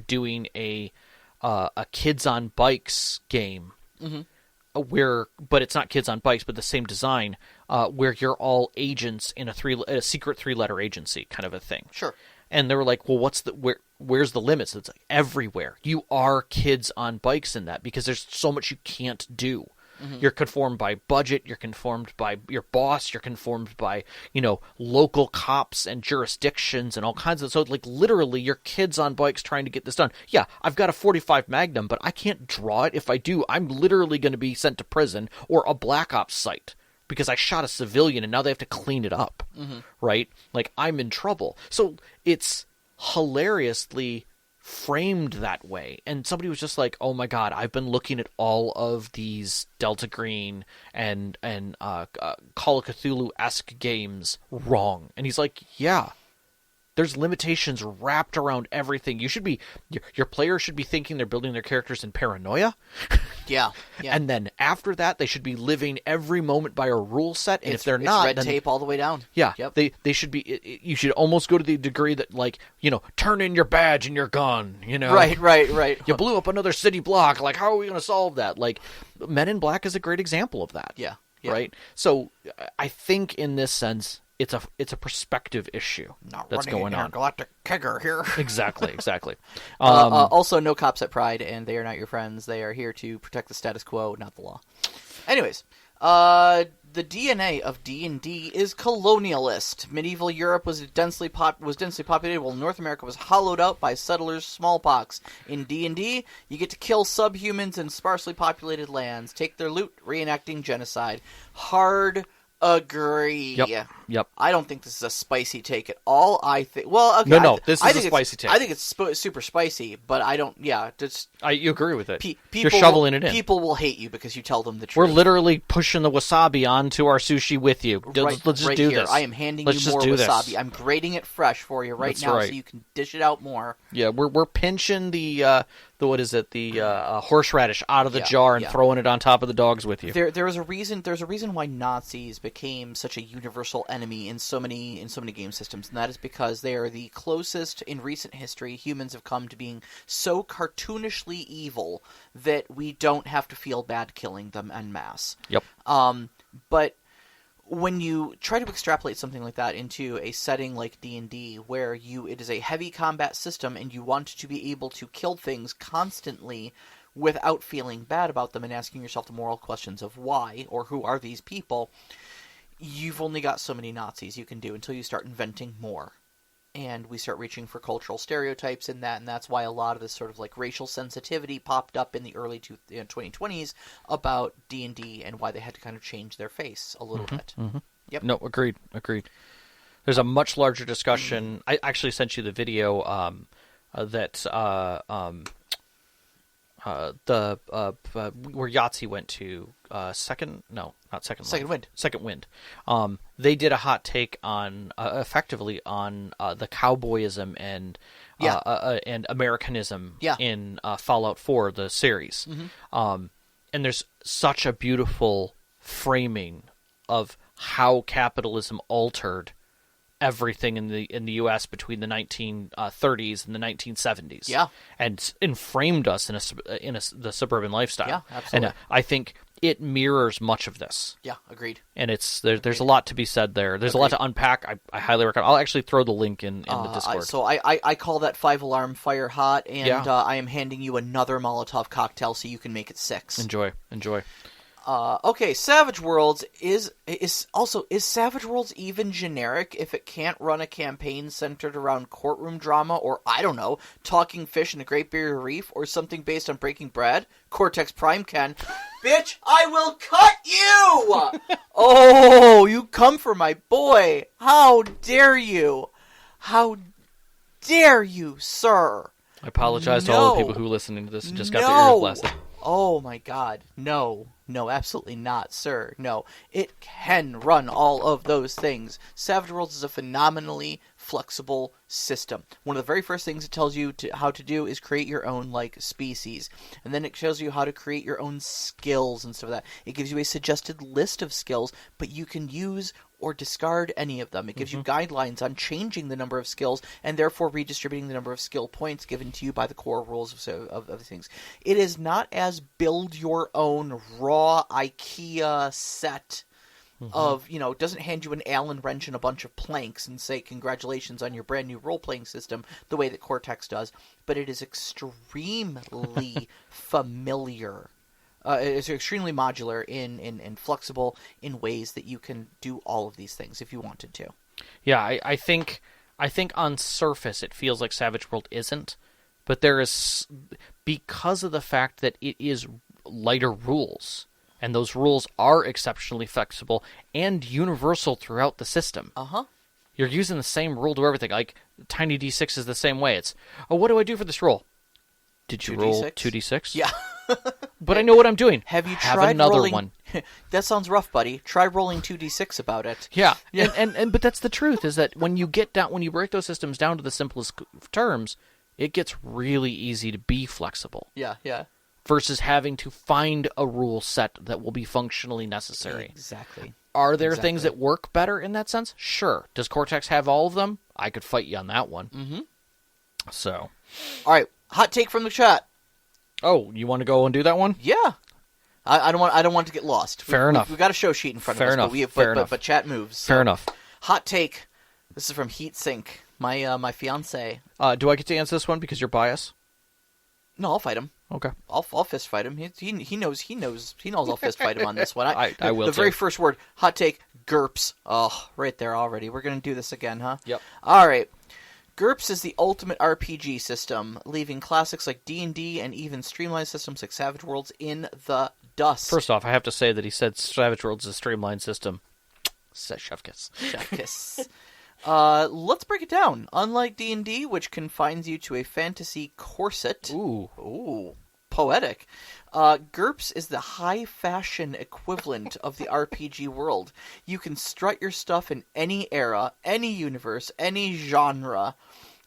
doing a Kids on Bikes game. Mm-hmm. But it's not Kids on Bikes, but the same design, where you're all agents in a secret 3-letter agency kind of a thing. Sure. And they were like, well, where's the limits? It's like everywhere. You are kids on bikes in that, because there's so much you can't do. Mm-hmm. You're conformed by budget. You're conformed by your boss. You're conformed by, local cops and jurisdictions and all kinds of. So, like, literally, you're kids on bikes trying to get this done. Yeah, I've got a .45 Magnum, but I can't draw it. If I do, I'm literally going to be sent to prison or a Black Ops site because I shot a civilian and now they have to clean it up. Mm-hmm. Right? Like, I'm in trouble. So it's hilariously framed that way, and somebody was just like, oh my god, I've been looking at all of these Delta Green and Call of Cthulhu-esque games wrong. And he's like, yeah, there's limitations wrapped around everything. Your players should be thinking they're building their characters in paranoia. Yeah. And then after that, they should be living every moment by a rule set. And if they're not, red tape all the way down. Yeah. Yep. They should be. You should almost go to the degree that, like, turn in your badge and your gun. Right. You blew up another city block. Like, how are we going to solve that? Like, Men in Black is a great example of that. Yeah. Right. So I think in this sense, it's a perspective issue that's going on. Galactic kegger here. Exactly. Also, no cops at Pride, and they are not your friends. They are here to protect the status quo, not the law. Anyways, the DNA of D&D is colonialist. Medieval Europe was densely populated, while North America was hollowed out by settlers' smallpox. In D&D, you get to kill subhumans in sparsely populated lands, take their loot, reenacting genocide. Hard agree. Yep. I don't think this is a spicy take at all. I think. Well, okay. No. This is a spicy take. I think it's super spicy, but I don't. Yeah, just. You agree with it. People You're shoveling it in. People will hate you because you tell them the truth. We're literally pushing the wasabi onto our sushi with you. Let's just do here. this. I am handing you more wasabi. I'm grating it fresh for you now, so you can dish it out more. Yeah, we're pinching the horseradish out of the jar and throwing it on top of the dogs with you. There's a reason why Nazis became such a universal enemy in so many game systems, and that is because they are the closest in recent history humans have come to being so cartoonishly evil that we don't have to feel bad killing them en masse. Yep. But when you try to extrapolate something like that into a setting like D&D, where it is a heavy combat system and you want to be able to kill things constantly without feeling bad about them and asking yourself the moral questions of why or who are these people, you've only got so many Nazis you can do until you start inventing more. And we start reaching for cultural stereotypes in that, and that's why a lot of this sort of like racial sensitivity popped up in the early 2020s about D&D and why they had to kind of change their face a little bit. Mm-hmm. Yep. No, agreed. There's a much larger discussion. I actually sent you the video that where Yahtzee went to Second Wind. They did a hot take on effectively on the cowboyism and Americanism in Fallout 4, the series. Mm-hmm. And there's such a beautiful framing of how capitalism altered everything in the U.S. between the 1930s and the 1970s. Yeah. And framed us in the suburban lifestyle. Yeah, absolutely. And I think it mirrors much of this. Yeah, agreed. And there's a lot to be said there. There's a lot to unpack. I highly recommend. I'll actually throw the link in the Discord. So I call that 5-alarm fire hot, and Yeah. I am handing you another Molotov cocktail so you can make it 6. Enjoy. Okay, Savage Worlds is Savage Worlds even generic if it can't run a campaign centered around courtroom drama or, I don't know, talking fish in the Great Barrier Reef or something based on Breaking Bad? Cortex Prime can. Bitch, I will cut you! Oh, you come for my boy. How dare you? How dare you, sir? I apologize to all the people who are listening to this and just got their ears blasted. Oh my god. No, absolutely not, sir. No, it can run all of those things. Savage Worlds is a phenomenally flexible system. One of the very first things it tells you how to do is create your own, species. And then it shows you how to create your own skills and stuff like that. It gives you a suggested list of skills, but you can use or discard any of them. It gives you guidelines on changing the number of skills and therefore redistributing the number of skill points given to you by the core rules of things. It is not as build your own raw IKEA set of, doesn't hand you an Allen wrench and a bunch of planks and say congratulations on your brand new role-playing system the way that Cortex does, but it is extremely familiar. It's extremely modular and flexible in ways that you can do all of these things if you wanted to. Yeah, I think on surface it feels like Savage World isn't, but there is, because of the fact that it is lighter rules, and those rules are exceptionally flexible and universal throughout the system. You're using the same rule to everything. Like Tiny D6 is the same way. It's, what do I do for this roll? Did you roll 2d6? Yeah. But I know what I'm doing. Have you tried another rolling... one? That sounds rough, buddy. Try rolling 2d6 about it. Yeah. And but that's the truth, is that when you break those systems down to the simplest terms, it gets really easy to be flexible. Yeah. Versus having to find a rule set that will be functionally necessary. Exactly. Are there things that work better in that sense? Sure. Does Cortex have all of them? I could fight you on that one. Mm-hmm. So. All right. Hot take from the chat. Oh, you want to go and do that one? Yeah. I don't want to get lost. Fair enough. We've got a show sheet in front Fair of enough. us, Fair enough. But chat moves. So. Fair enough. Hot take. This is from Heatsink, my fiance. Do I get to answer this one because you're biased? No, I'll fight him. Okay. I'll fist fight him. He knows I'll fist fight him on this one. I will. The very first word, hot take, GURPS. Oh, right there already. We're gonna do this again, huh? Yep. All right. GURPS is the ultimate RPG system, leaving classics like D&D and even streamlined systems like Savage Worlds in the dust. First off, I have to say that he said Savage Worlds is a streamlined system. Says Chef Kiss. Chef Kiss. Let's break it down. Unlike D&D, which confines you to a fantasy corset. Ooh. Poetic. GURPS is the high-fashion equivalent of the RPG world. You can strut your stuff in any era, any universe, any genre.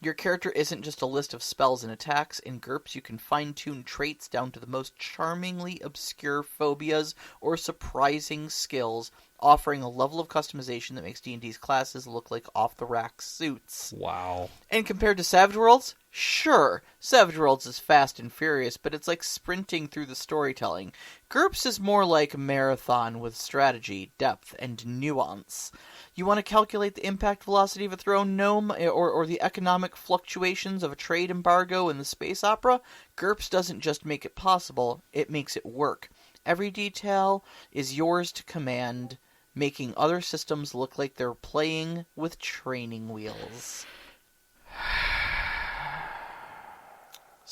Your character isn't just a list of spells and attacks. In GURPS, you can fine-tune traits down to the most charmingly obscure phobias or surprising skills, offering a level of customization that makes D&D's classes look like off-the-rack suits. Wow. And compared to Savage Worlds? Sure, Savage Worlds is fast and furious, but it's like sprinting through the storytelling. GURPS is more like marathon with strategy, depth, and nuance. You want to calculate the impact velocity of a thrown gnome or the economic fluctuations of a trade embargo in the space opera? GURPS doesn't just make it possible, it makes it work. Every detail is yours to command, making other systems look like they're playing with training wheels.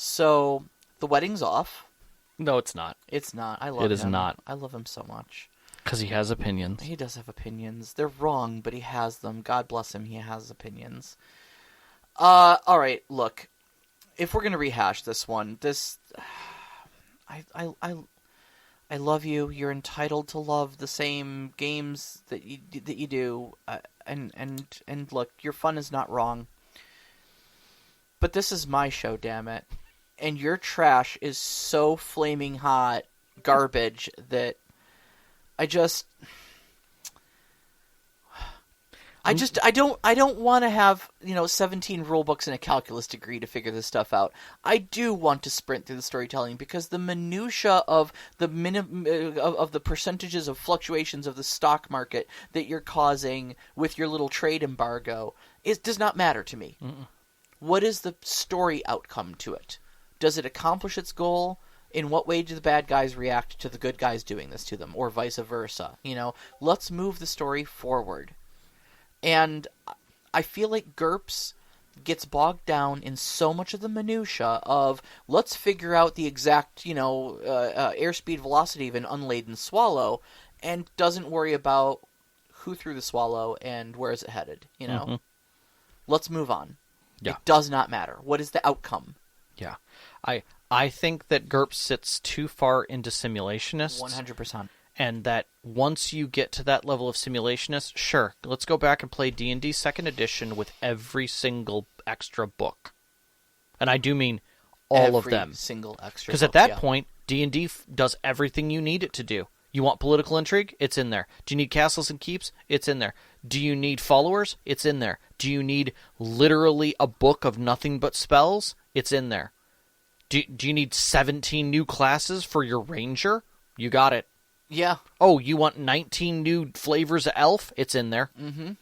So, the wedding's off. No, it's not. It's not. I love him. It is not. I love him so much. Because he has opinions. He does have opinions. They're wrong, but he has them. God bless him, he has opinions. Alright, look. If we're going to rehash this one, I love you. You're entitled to love the same games that you do. And look, your fun is not wrong. But this is my show, damn it. And your trash is so flaming hot garbage that I don't want to have 17 rule books and a calculus degree to figure this stuff out. I do want to sprint through the storytelling because the minutia of of the percentages of fluctuations of the stock market that you're causing with your little trade embargo does not matter to me. Mm-mm. What is the story outcome to it? Does it accomplish its goal? In what way do the bad guys react to the good guys doing this to them, or vice versa? Let's move the story forward. And I feel like GURPS gets bogged down in so much of the minutia of let's figure out the exact, airspeed velocity of an unladen swallow, and doesn't worry about who threw the swallow and where is it headed. Mm-hmm. Let's move on. Yeah. It does not matter. What is the outcome? Yeah. I think that GURPS sits too far into simulationists. 100%. And that once you get to that level of simulationist, sure, let's go back and play D&D 2nd Edition with every single extra book. And I do mean all of them. Every single extra Because at that point, D&D does everything you need it to do. You want political intrigue? It's in there. Do you need castles and keeps? It's in there. Do you need followers? It's in there. Do you need literally a book of nothing but spells? It's in there. Do you need 17 new classes for your ranger? You got it. Yeah. Oh, you want 19 new flavors of elf? It's in there. Mm-hmm.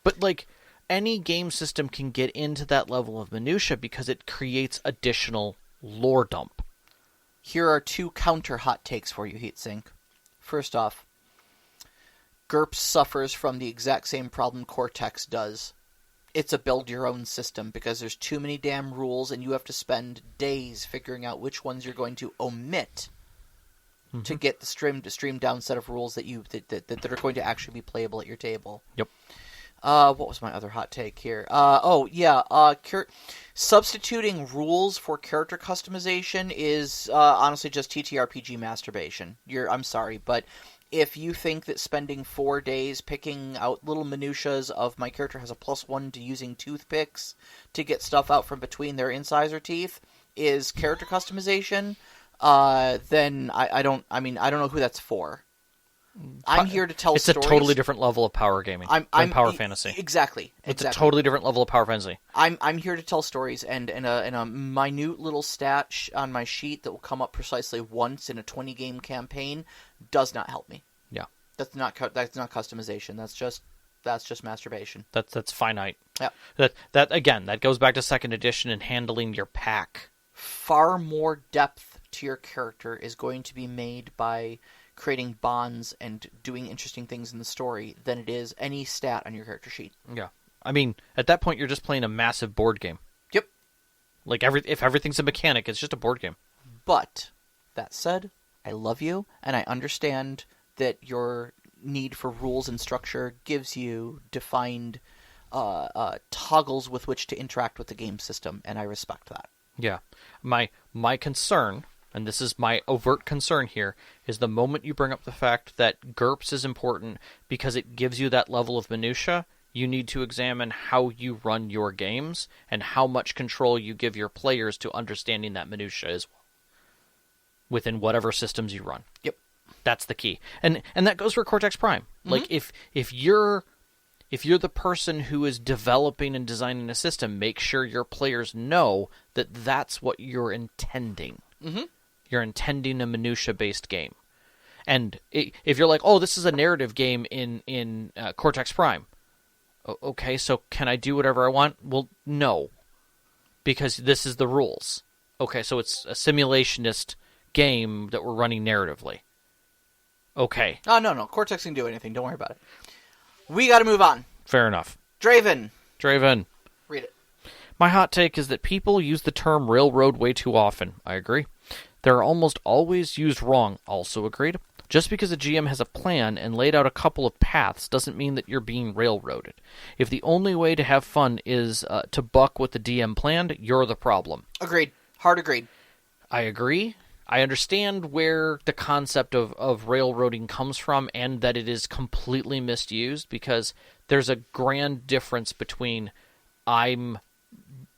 But, any game system can get into that level of minutia because it creates additional lore dump. Here are 2 counter hot takes for you, Heatsink. First off, GURPS suffers from the exact same problem Cortex does. It's a build-your-own system because there's too many damn rules and you have to spend days figuring out which ones you're going to omit to get the streamed down set of rules that are going to actually be playable at your table. Yep. What was my other hot take here? Substituting rules for character customization is honestly just TTRPG masturbation. I'm sorry, but if you think that spending 4 days picking out little minutiae of my character has a +1 to using toothpicks to get stuff out from between their incisor teeth is character customization, then I don't know who that's for. I'm here to tell stories. It's a totally different level of power gaming than power fantasy. Exactly. It's a totally different level of power fantasy. I'm here to tell stories, and a minute little stat on my sheet that will come up precisely once in a 20-game campaign does not help me. Yeah. That's not customization. That's just masturbation. That's finite. Yeah. That goes back to 2nd Edition and handling your pack. Far more depth to your character is going to be made by creating bonds and doing interesting things in the story than it is any stat on your character sheet. Yeah. I mean, at that point, you're just playing a massive board game. Yep. If everything's a mechanic, it's just a board game. But, that said, I love you, and I understand that your need for rules and structure gives you defined toggles with which to interact with the game system, and I respect that. Yeah. My concern, and this is my overt concern here, is the moment you bring up the fact that GURPS is important because it gives you that level of minutia, you need to examine how you run your games and how much control you give your players to understanding that minutia as well within whatever systems you run. Yep. That's the key. And that goes for Cortex Prime. Mm-hmm. Like, if you're the person who is developing and designing a system, make sure your players know that that's what you're intending. Mm-hmm. You're intending a minutia-based game. And if you're like, oh, this is a narrative game in Cortex Prime. Okay, so can I do whatever I want? Well, no. Because this is the rules. Okay, so it's a simulationist game that we're running narratively. Okay. Oh, no. Cortex can do anything. Don't worry about it. We got to move on. Fair enough. Draven. Read it. My hot take is that people use the term railroad way too often. I agree. They're almost always used wrong. Also agreed. Just because a GM has a plan and laid out a couple of paths doesn't mean that you're being railroaded. If the only way to have fun is to buck what the DM planned, you're the problem. Agreed. Hard agreed. I agree. I understand where the concept of railroading comes from and that it is completely misused because there's a grand difference between I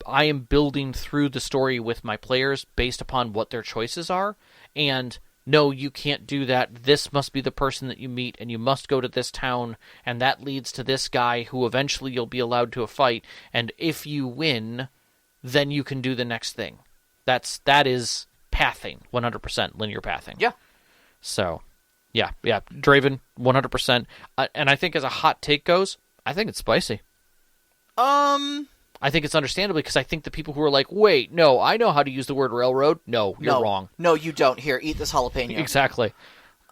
am building through the story with my players based upon what their choices are, and no, you can't do that. This must be the person that you meet, and you must go to this town, and that leads to this guy who eventually you'll be allowed to a fight, and if you win, then you can do the next thing. That is pathing, 100% linear pathing. Yeah. So, yeah, Draven, 100%. And I think as a hot take goes, I think it's spicy. I think it's understandable because I think the people who are like, wait, no, I know how to use the word railroad. No, you're wrong. No, you don't. Here, eat this jalapeno. Exactly.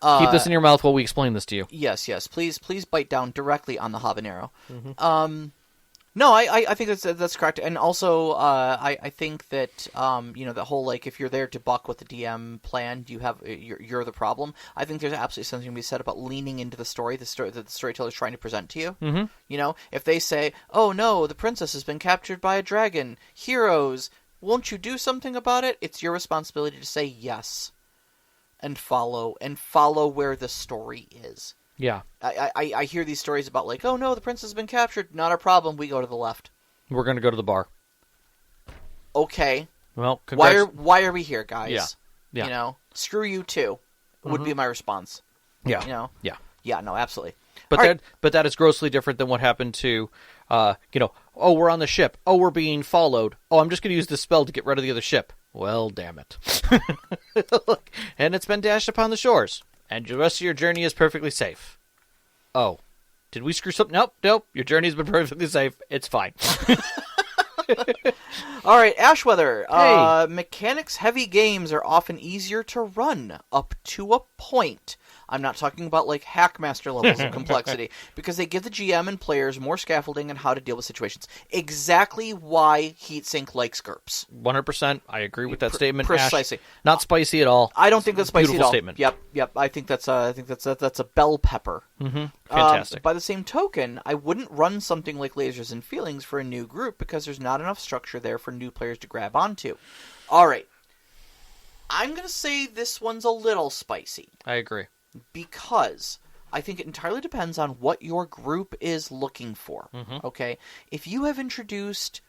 Keep this in your mouth while we explain this to you. Yes. Please bite down directly on the habanero. Mm-hmm. No, I think that's correct, and also I think that the whole like if you're there to buck what the DM planned, you're the problem. I think there's absolutely something to be said about leaning into the story that the storyteller is trying to present to you. Mm-hmm. If they say, "Oh no, the princess has been captured by a dragon," heroes, won't you do something about it? It's your responsibility to say yes, and follow where the story is. Yeah. I hear these stories about like, oh no, the princess has been captured. Not a problem. We go to the left. We're going to go to the bar. Okay. Well, why are we here, guys? Yeah. Screw you too, would be my response. Yeah. Yeah. Yeah, no, absolutely. But that is grossly different than what happened to, oh, we're on the ship. Oh, we're being followed. Oh, I'm just going to use this spell to get rid of the other ship. Well, damn it. And it's been dashed upon the shores. And the rest of your journey is perfectly safe. Oh. Did we screw something? Nope. Your journey's been perfectly safe. It's fine. All right, Ashweather. Hey. Mechanics-heavy games are often easier to run up to a point. I'm not talking about like Hackmaster levels of complexity, because they give the GM and players more scaffolding on how to deal with situations. Exactly why Heatsink likes GURPS. 100%. I agree with that statement. Precisely. Ash, not spicy at all. I don't think that's spicy Beautiful at all. Statement. Yep. I think that's a bell pepper. Mm-hmm. Fantastic. By the same token, I wouldn't run something like Lasers and Feelings for a new group because there's not enough structure there for new players to grab onto. All right. I'm going to say this one's a little spicy. I agree. Because I think it entirely depends on what your group is looking for. Mm-hmm. Okay? If you have introduced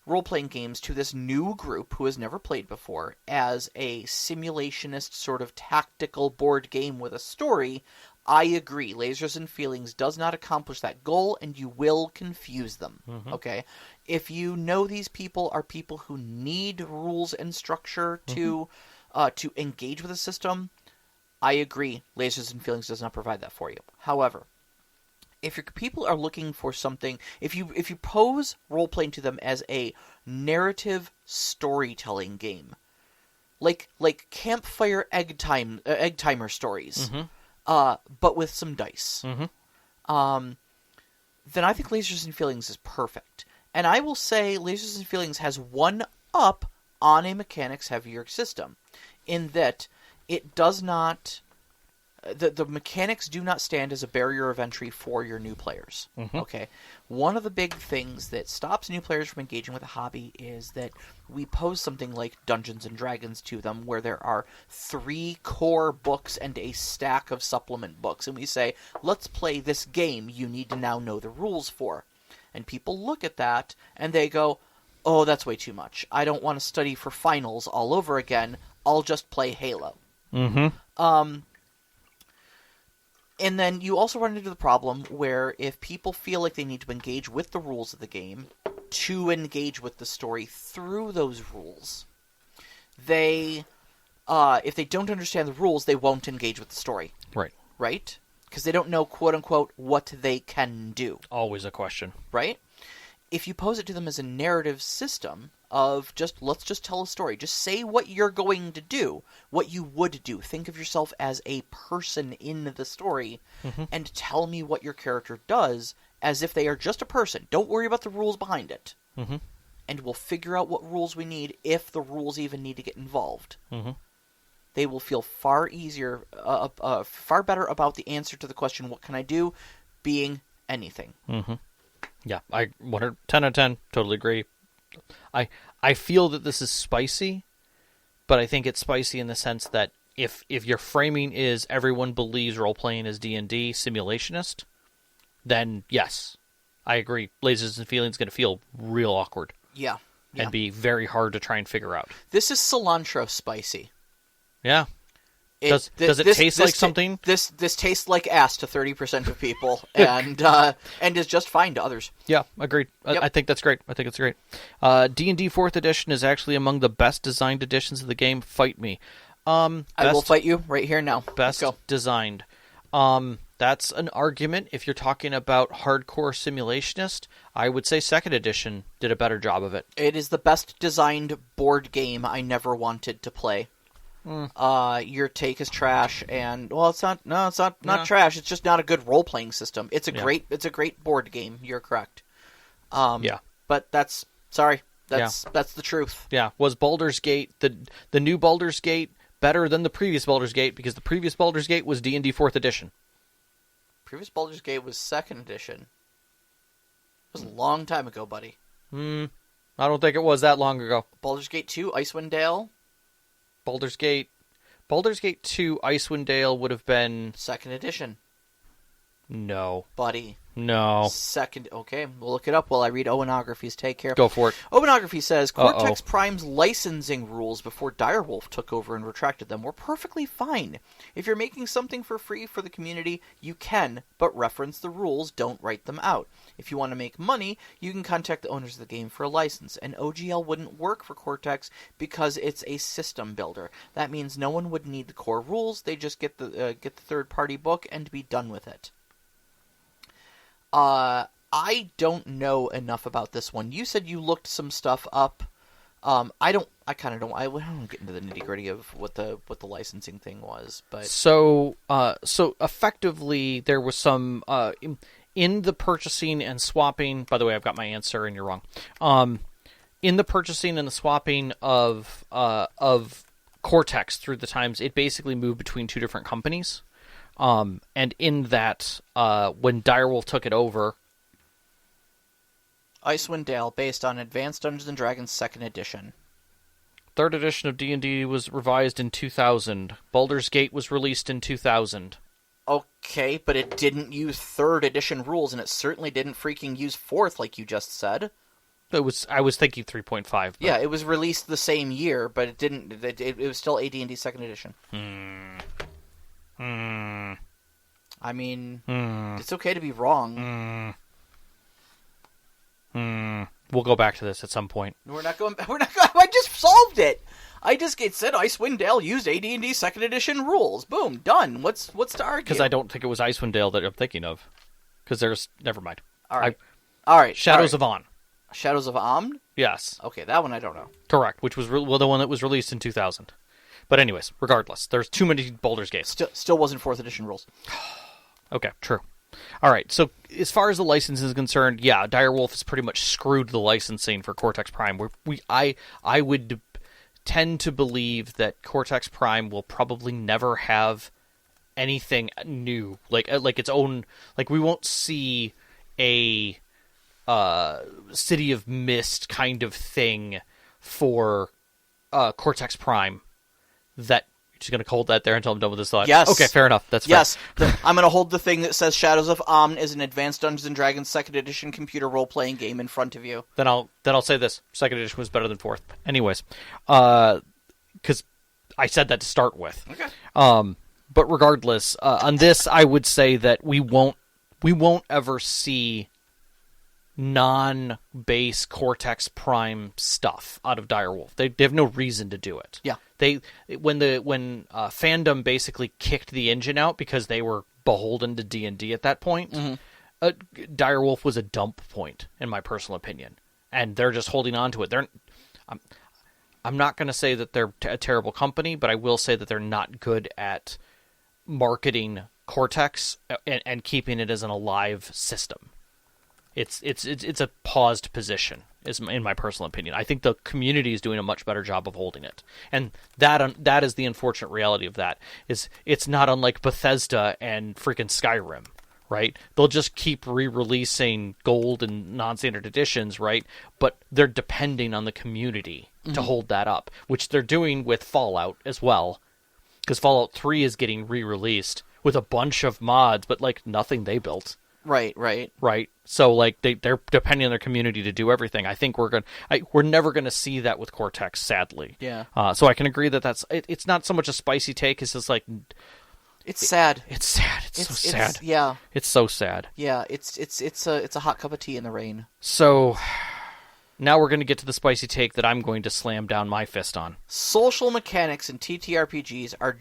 role-playing games to this new group who has never played before as a simulationist sort of tactical board game with a story, I agree. Lasers and Feelings does not accomplish that goal, and you will confuse them. Mm-hmm. Okay? If you know these people are people who need rules and structure to engage with the system, I agree. Lasers and Feelings does not provide that for you. However, if your people are looking for something, if you pose role-playing to them as a narrative storytelling game, like campfire egg timer stories, but with some dice, then I think Lasers and Feelings is perfect. And I will say Lasers and Feelings has one up on a mechanics heavier system, in that it does not... The mechanics do not stand as a barrier of entry for your new players. Mm-hmm. Okay? One of the big things that stops new players from engaging with a hobby is that we pose something like Dungeons and Dragons to them, where there are 3 core books and a stack of supplement books. And we say, let's play this game you need to now know the rules for. And people look at that, and they go, oh, that's way too much. I don't want to study for finals all over again. I'll just play Halo. Mm-hmm. And then you also run into the problem where if people feel like they need to engage with the rules of the game to engage with the story through those rules, if they don't understand the rules, they won't engage with the story. Right. Right? Because they don't know, quote-unquote, what they can do. Always a question. Right? If you pose it to them as a narrative system of let's just tell a story. Just say what you're going to do, what you would do. Think of yourself as a person in the story, and tell me what your character does as if they are just a person. Don't worry about the rules behind it. And we'll figure out what rules we need if the rules even need to get involved. They will feel far easier, far better about the answer to the question, what can I do, being anything. Yeah, I 10 out of 10, totally agree. I feel that this is spicy, but I think it's spicy in the sense that if your framing is everyone believes role-playing is D&D simulationist, then yes, I agree. Lasers and Feelings going to feel real awkward. Yeah. And be very hard to try and figure out. This is cilantro spicy. Yeah. Does it taste like something? This tastes like ass to 30% of people, and is just fine to others. Yeah, agreed. Yep. I think that's great. D&D 4th edition is actually among the best designed editions of the game. Fight me. I will fight you right here now. Best designed. That's an argument. If you're talking about hardcore simulationist, I would say 2nd edition did a better job of it. It is the best designed board game I never wanted to play. Your take is trash, and it's not trash. It's just not a good role playing system. It's a great board game. You're correct. But that's the truth. Yeah, was Baldur's Gate the new Baldur's Gate better than the previous Baldur's Gate? Because the previous Baldur's Gate was D&D 4th edition. Previous Baldur's Gate was 2nd edition. It was a long time ago, buddy. I don't think it was that long ago. Baldur's Gate 2, Icewind Dale. Baldur's Gate 2, Icewind Dale would have been 2nd edition. No. Buddy. No. Second. Okay, we'll look it up while I read Owenography's take here. Go for it. Owenography says, Cortex Prime's licensing rules before Direwolf took over and retracted them were perfectly fine. If you're making something for free for the community, you can, but reference the rules, don't write them out. If you want to make money, you can contact the owners of the game for a license. And OGL wouldn't work for Cortex because it's a system builder. That means no one would need the core rules. They just get the third-party book and be done with it. I don't know enough about this one. You said you looked some stuff up. I don't get into the nitty gritty of what the licensing thing was, but so effectively there was some in the purchasing and swapping. By the way, I've got my answer, and you're wrong. In the purchasing and the swapping of Cortex through the times, it basically moved between two different companies. And in that, when Direwolf took it over... Icewind Dale, based on Advanced Dungeons & Dragons 2nd edition. 3rd edition of D&D was revised in 2000. Baldur's Gate was released in 2000. Okay, but it didn't use 3rd edition rules, and it certainly didn't freaking use 4th, like you just said. I was thinking 3.5. But... Yeah, it was released the same year, but it didn't... It was still AD&D 2nd edition. I mean, it's okay to be wrong. We'll go back to this at some point. We're not going. I just solved it. It said Icewind Dale used AD&D 2nd edition rules. Boom, done. What's to argue? Because I don't think it was Icewind Dale that I'm thinking of. Because never mind. All right. Shadows of On. Shadows of Amn? Yes. Okay, that one I don't know. Correct, which was the one that was released in 2000. But anyways, regardless, there's too many Baldur's Gates. Still wasn't 4th edition rules. Okay, true. All right, so as far as the license is concerned, yeah, Direwolf has pretty much screwed the licensing for Cortex Prime. I would tend to believe that Cortex Prime will probably never have anything new, like its own. Like we won't see a City of Mist kind of thing for Cortex Prime. That you're just going to hold that there until I'm done with this thought? Yes. Okay, fair enough. That's fair. Yes. I'm going to hold the thing that says Shadows of Amn is an Advanced Dungeons & Dragons 2nd edition computer role-playing game in front of you. Then I'll say this. 2nd edition was better than 4th. Anyways. Because I said that to start with. Okay. But regardless, on this, I would say that we won't ever see non-base Cortex Prime stuff out of Direwolf. They have no reason to do it. Yeah. When fandom basically kicked the engine out because they were beholden to D&D at that point, Direwolf was a dump point, in my personal opinion. And they're just holding on to it. I'm not going to say that they're a terrible company, but I will say that they're not good at marketing Cortex and keeping it as an alive system. It's a paused position, in my personal opinion. I think the community is doing a much better job of holding it, and that is the unfortunate reality of that. Is it's not unlike Bethesda and freaking Skyrim, right? They'll just keep re-releasing gold and non-standard editions, right? But they're depending on the community to hold that up, which they're doing with Fallout as well, because Fallout 3 is getting re-released with a bunch of mods, but like nothing they built. Right. right? So like they're depending on their community to do everything. I think we're never gonna see that with Cortex, sadly. Yeah. So I can agree that it's not so much a spicy take. It's just like it's sad. It's sad. It's so sad. Yeah. It's so sad. Yeah. It's a hot cup of tea in the rain. So now we're gonna get to the spicy take that I'm going to slam down my fist on. Social mechanics in TTRPGs are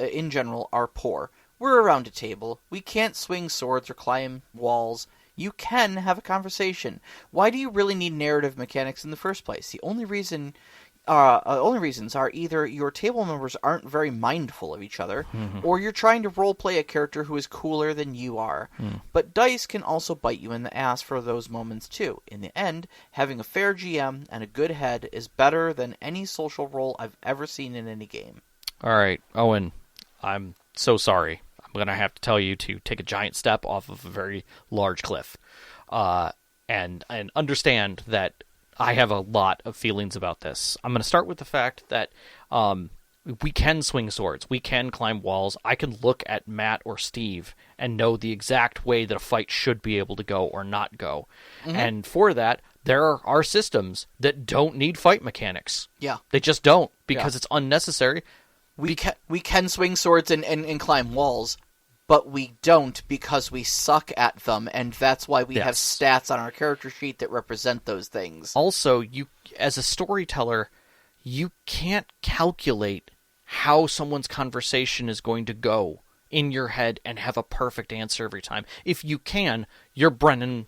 in general are poor. We're around a table. We can't swing swords or climb walls. You can have a conversation. Why do you really need narrative mechanics in the first place? The only reasons are either your table members aren't very mindful of each other, or you're trying to roleplay a character who is cooler than you are. But dice can also bite you in the ass for those moments too. In the end, having a fair GM and a good head is better than any social role I've ever seen in any game. All right, Owen, I'm so sorry. I'm going to have to tell you to take a giant step off of a very large cliff. And understand that I have a lot of feelings about this. I'm going to start with the fact that we can swing swords. We can climb walls. I can look at Matt or Steve and know the exact way that a fight should be able to go or not go. And for that, there are systems that don't need fight mechanics. Yeah. They just don't, because it's unnecessary. We can swing swords and climb walls, but we don't because we suck at them, and that's why we have stats on our character sheet that represent those things. Also, you, as a storyteller, you can't calculate how someone's conversation is going to go in your head and have a perfect answer every time. If you can, you're Brennan.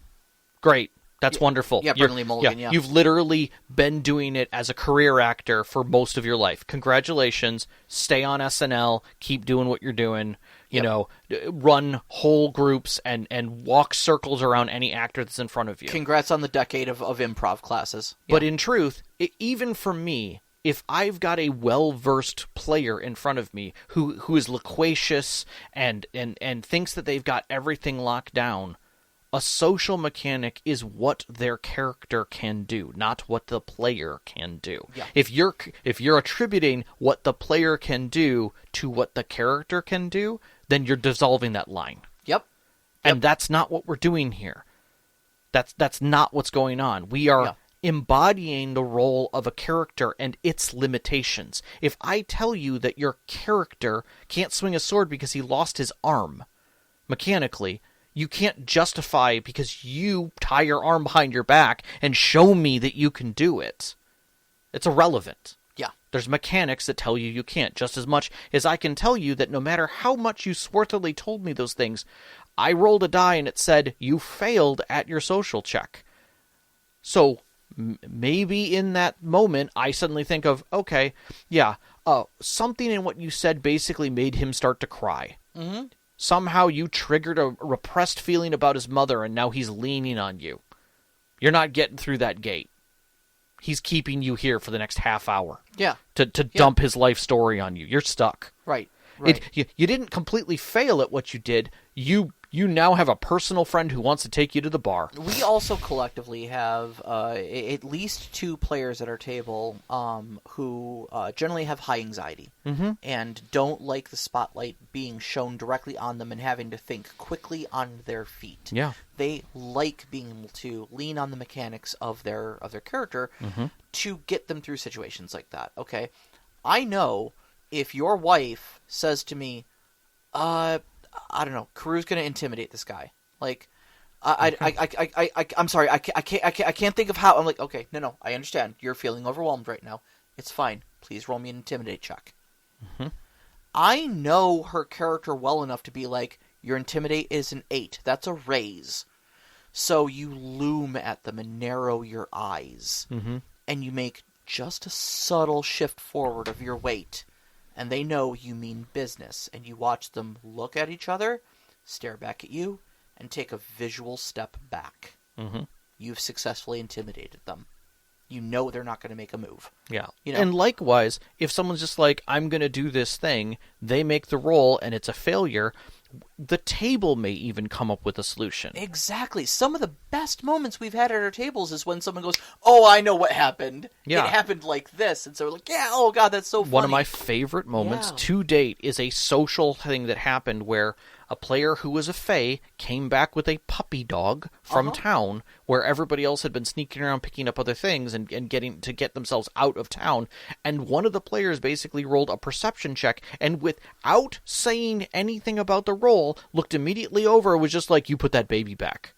Great. That's wonderful. Yeah, Brennan Lee Mulligan, yeah. You've literally been doing it as a career actor for most of your life. Congratulations. Stay on SNL. Keep doing what you're doing. You know, run whole groups and walk circles around any actor that's in front of you. Congrats on the decade of improv classes. But in truth, even for me, if I've got a well-versed player in front of me who is loquacious and thinks that they've got everything locked down, a social mechanic is what their character can do, not what the player can do. Yeah. If you're attributing what the player can do to what the character can do, then you're dissolving that line. Yep. And that's not what we're doing here. That's not what's going on. We are embodying the role of a character and its limitations. If I tell you that your character can't swing a sword because he lost his arm, mechanically, you can't justify because you tie your arm behind your back and show me that you can do it. It's irrelevant. Yeah. There's mechanics that tell you can't, just as much as I can tell you that no matter how much you swarthily told me those things, I rolled a die and it said you failed at your social check. So maybe in that moment I suddenly think of, okay, something in what you said basically made him start to cry. Mm-hmm. Somehow you triggered a repressed feeling about his mother, and now he's leaning on you. You're not getting through that gate. He's keeping you here for the next half hour. Yeah. To dump his life story on you. You're stuck. Right. You didn't completely fail at what you did. You now have a personal friend who wants to take you to the bar. We also collectively have at least two players at our table who generally have high anxiety and don't like the spotlight being shown directly on them and having to think quickly on their feet. Yeah. They like being able to lean on the mechanics of their character to get them through situations like that. Okay, I know if your wife says to me, I don't know, Karu's going to intimidate this guy. Like, I'm sorry, I can't think of how. I'm like, okay, no, I understand. You're feeling overwhelmed right now. It's fine. Please roll me an intimidate check. I know her character well enough to be like, your intimidate is an 8. That's a raise. So you loom at them and narrow your eyes. And you make just a subtle shift forward of your weight. And they know you mean business. And you watch them look at each other, stare back at you, and take a visual step back. You've successfully intimidated them. You know they're not going to make a move. Yeah. You know? And likewise, if someone's just like, I'm going to do this thing, they make the roll and it's a failure, the table may even come up with a solution. Exactly. Some of the best moments we've had at our tables is when someone goes, oh, I know what happened. Yeah. It happened like this. And so we're like, yeah, oh God, that's so funny. One of my favorite moments to date is a social thing that happened where a player who was a fae came back with a puppy dog from town where everybody else had been sneaking around picking up other things and getting to get themselves out of town. And one of the players basically rolled a perception check and without saying anything about the roll, looked immediately over and was just like, you put that baby back.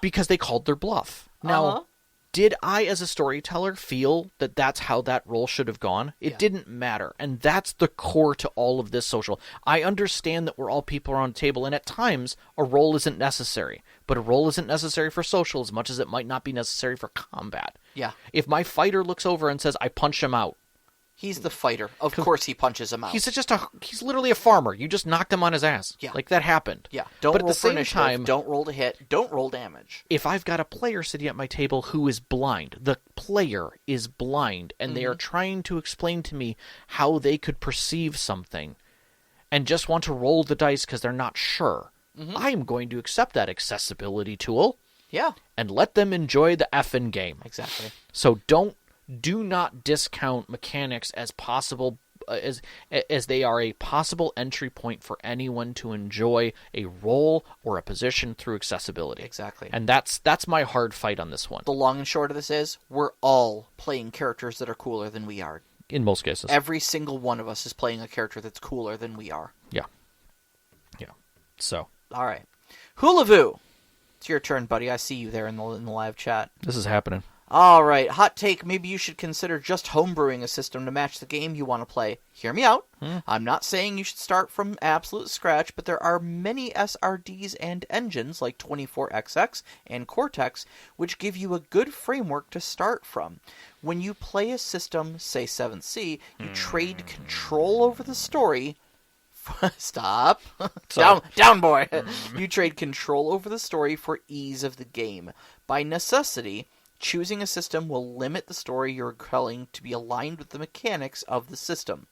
Because they called their bluff. Now, did I, as a storyteller, feel that that's how that roll should have gone? It didn't matter. And that's the core to all of this social. I understand that we're all people around the table, and at times, a roll isn't necessary. But a roll isn't necessary for social as much as it might not be necessary for combat. Yeah. If my fighter looks over and says, I punch him out. He's the fighter. Of course he punches him out. He's literally a farmer. You just knocked him on his ass. Yeah. Like, that happened. Yeah. Don't but roll at the for same initiative. time, Don't roll to hit. Don't roll damage. if I've got a player sitting at my table who is blind, the player is blind, and they are trying to explain to me how they could perceive something and just want to roll the dice because they're not sure, I am going to accept that accessibility tool Yeah. and let them enjoy the effing game. Exactly. So do not discount mechanics as possible as they are a possible entry point for anyone to enjoy a role or a position through accessibility. Exactly. And that's my hard fight on this one. The long and short of this is, we're all playing characters that are cooler than we are. In most cases. Every single one of us is playing a character that's cooler than we are. Yeah. So All right. Hulavu. It's your turn, buddy. I see you there in the live chat. this is happening. All right, hot take. Maybe you should consider just homebrewing a system to match the game you want to play. Hear me out. I'm not saying you should start from absolute scratch, but there are many SRDs and engines like 24XX and Cortex which give you a good framework to start from. When you play a system, say 7C, you trade control over the story. Stop. Down, boy. You trade control over the story for ease of the game. By necessity, choosing a system will limit the story you're telling to be aligned with the mechanics of the system.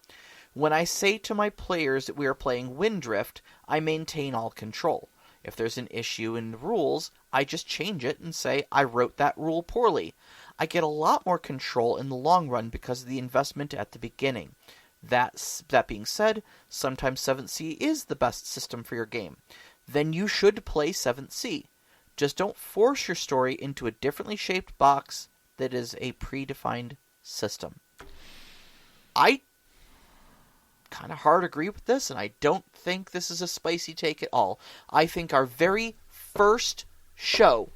When I say to my players that we are playing Windrift, I maintain all control. If there's an issue in the rules, I just change it and say, I wrote that rule poorly. I get a lot more control in the long run because of the investment at the beginning. That being said, sometimes 7th C is the best system for your game. Then you should play 7th C. Just don't force your story into a differently shaped box that is a predefined system. I kind of hard agree with this, and I don't think this is a spicy take at all. I think our very first show,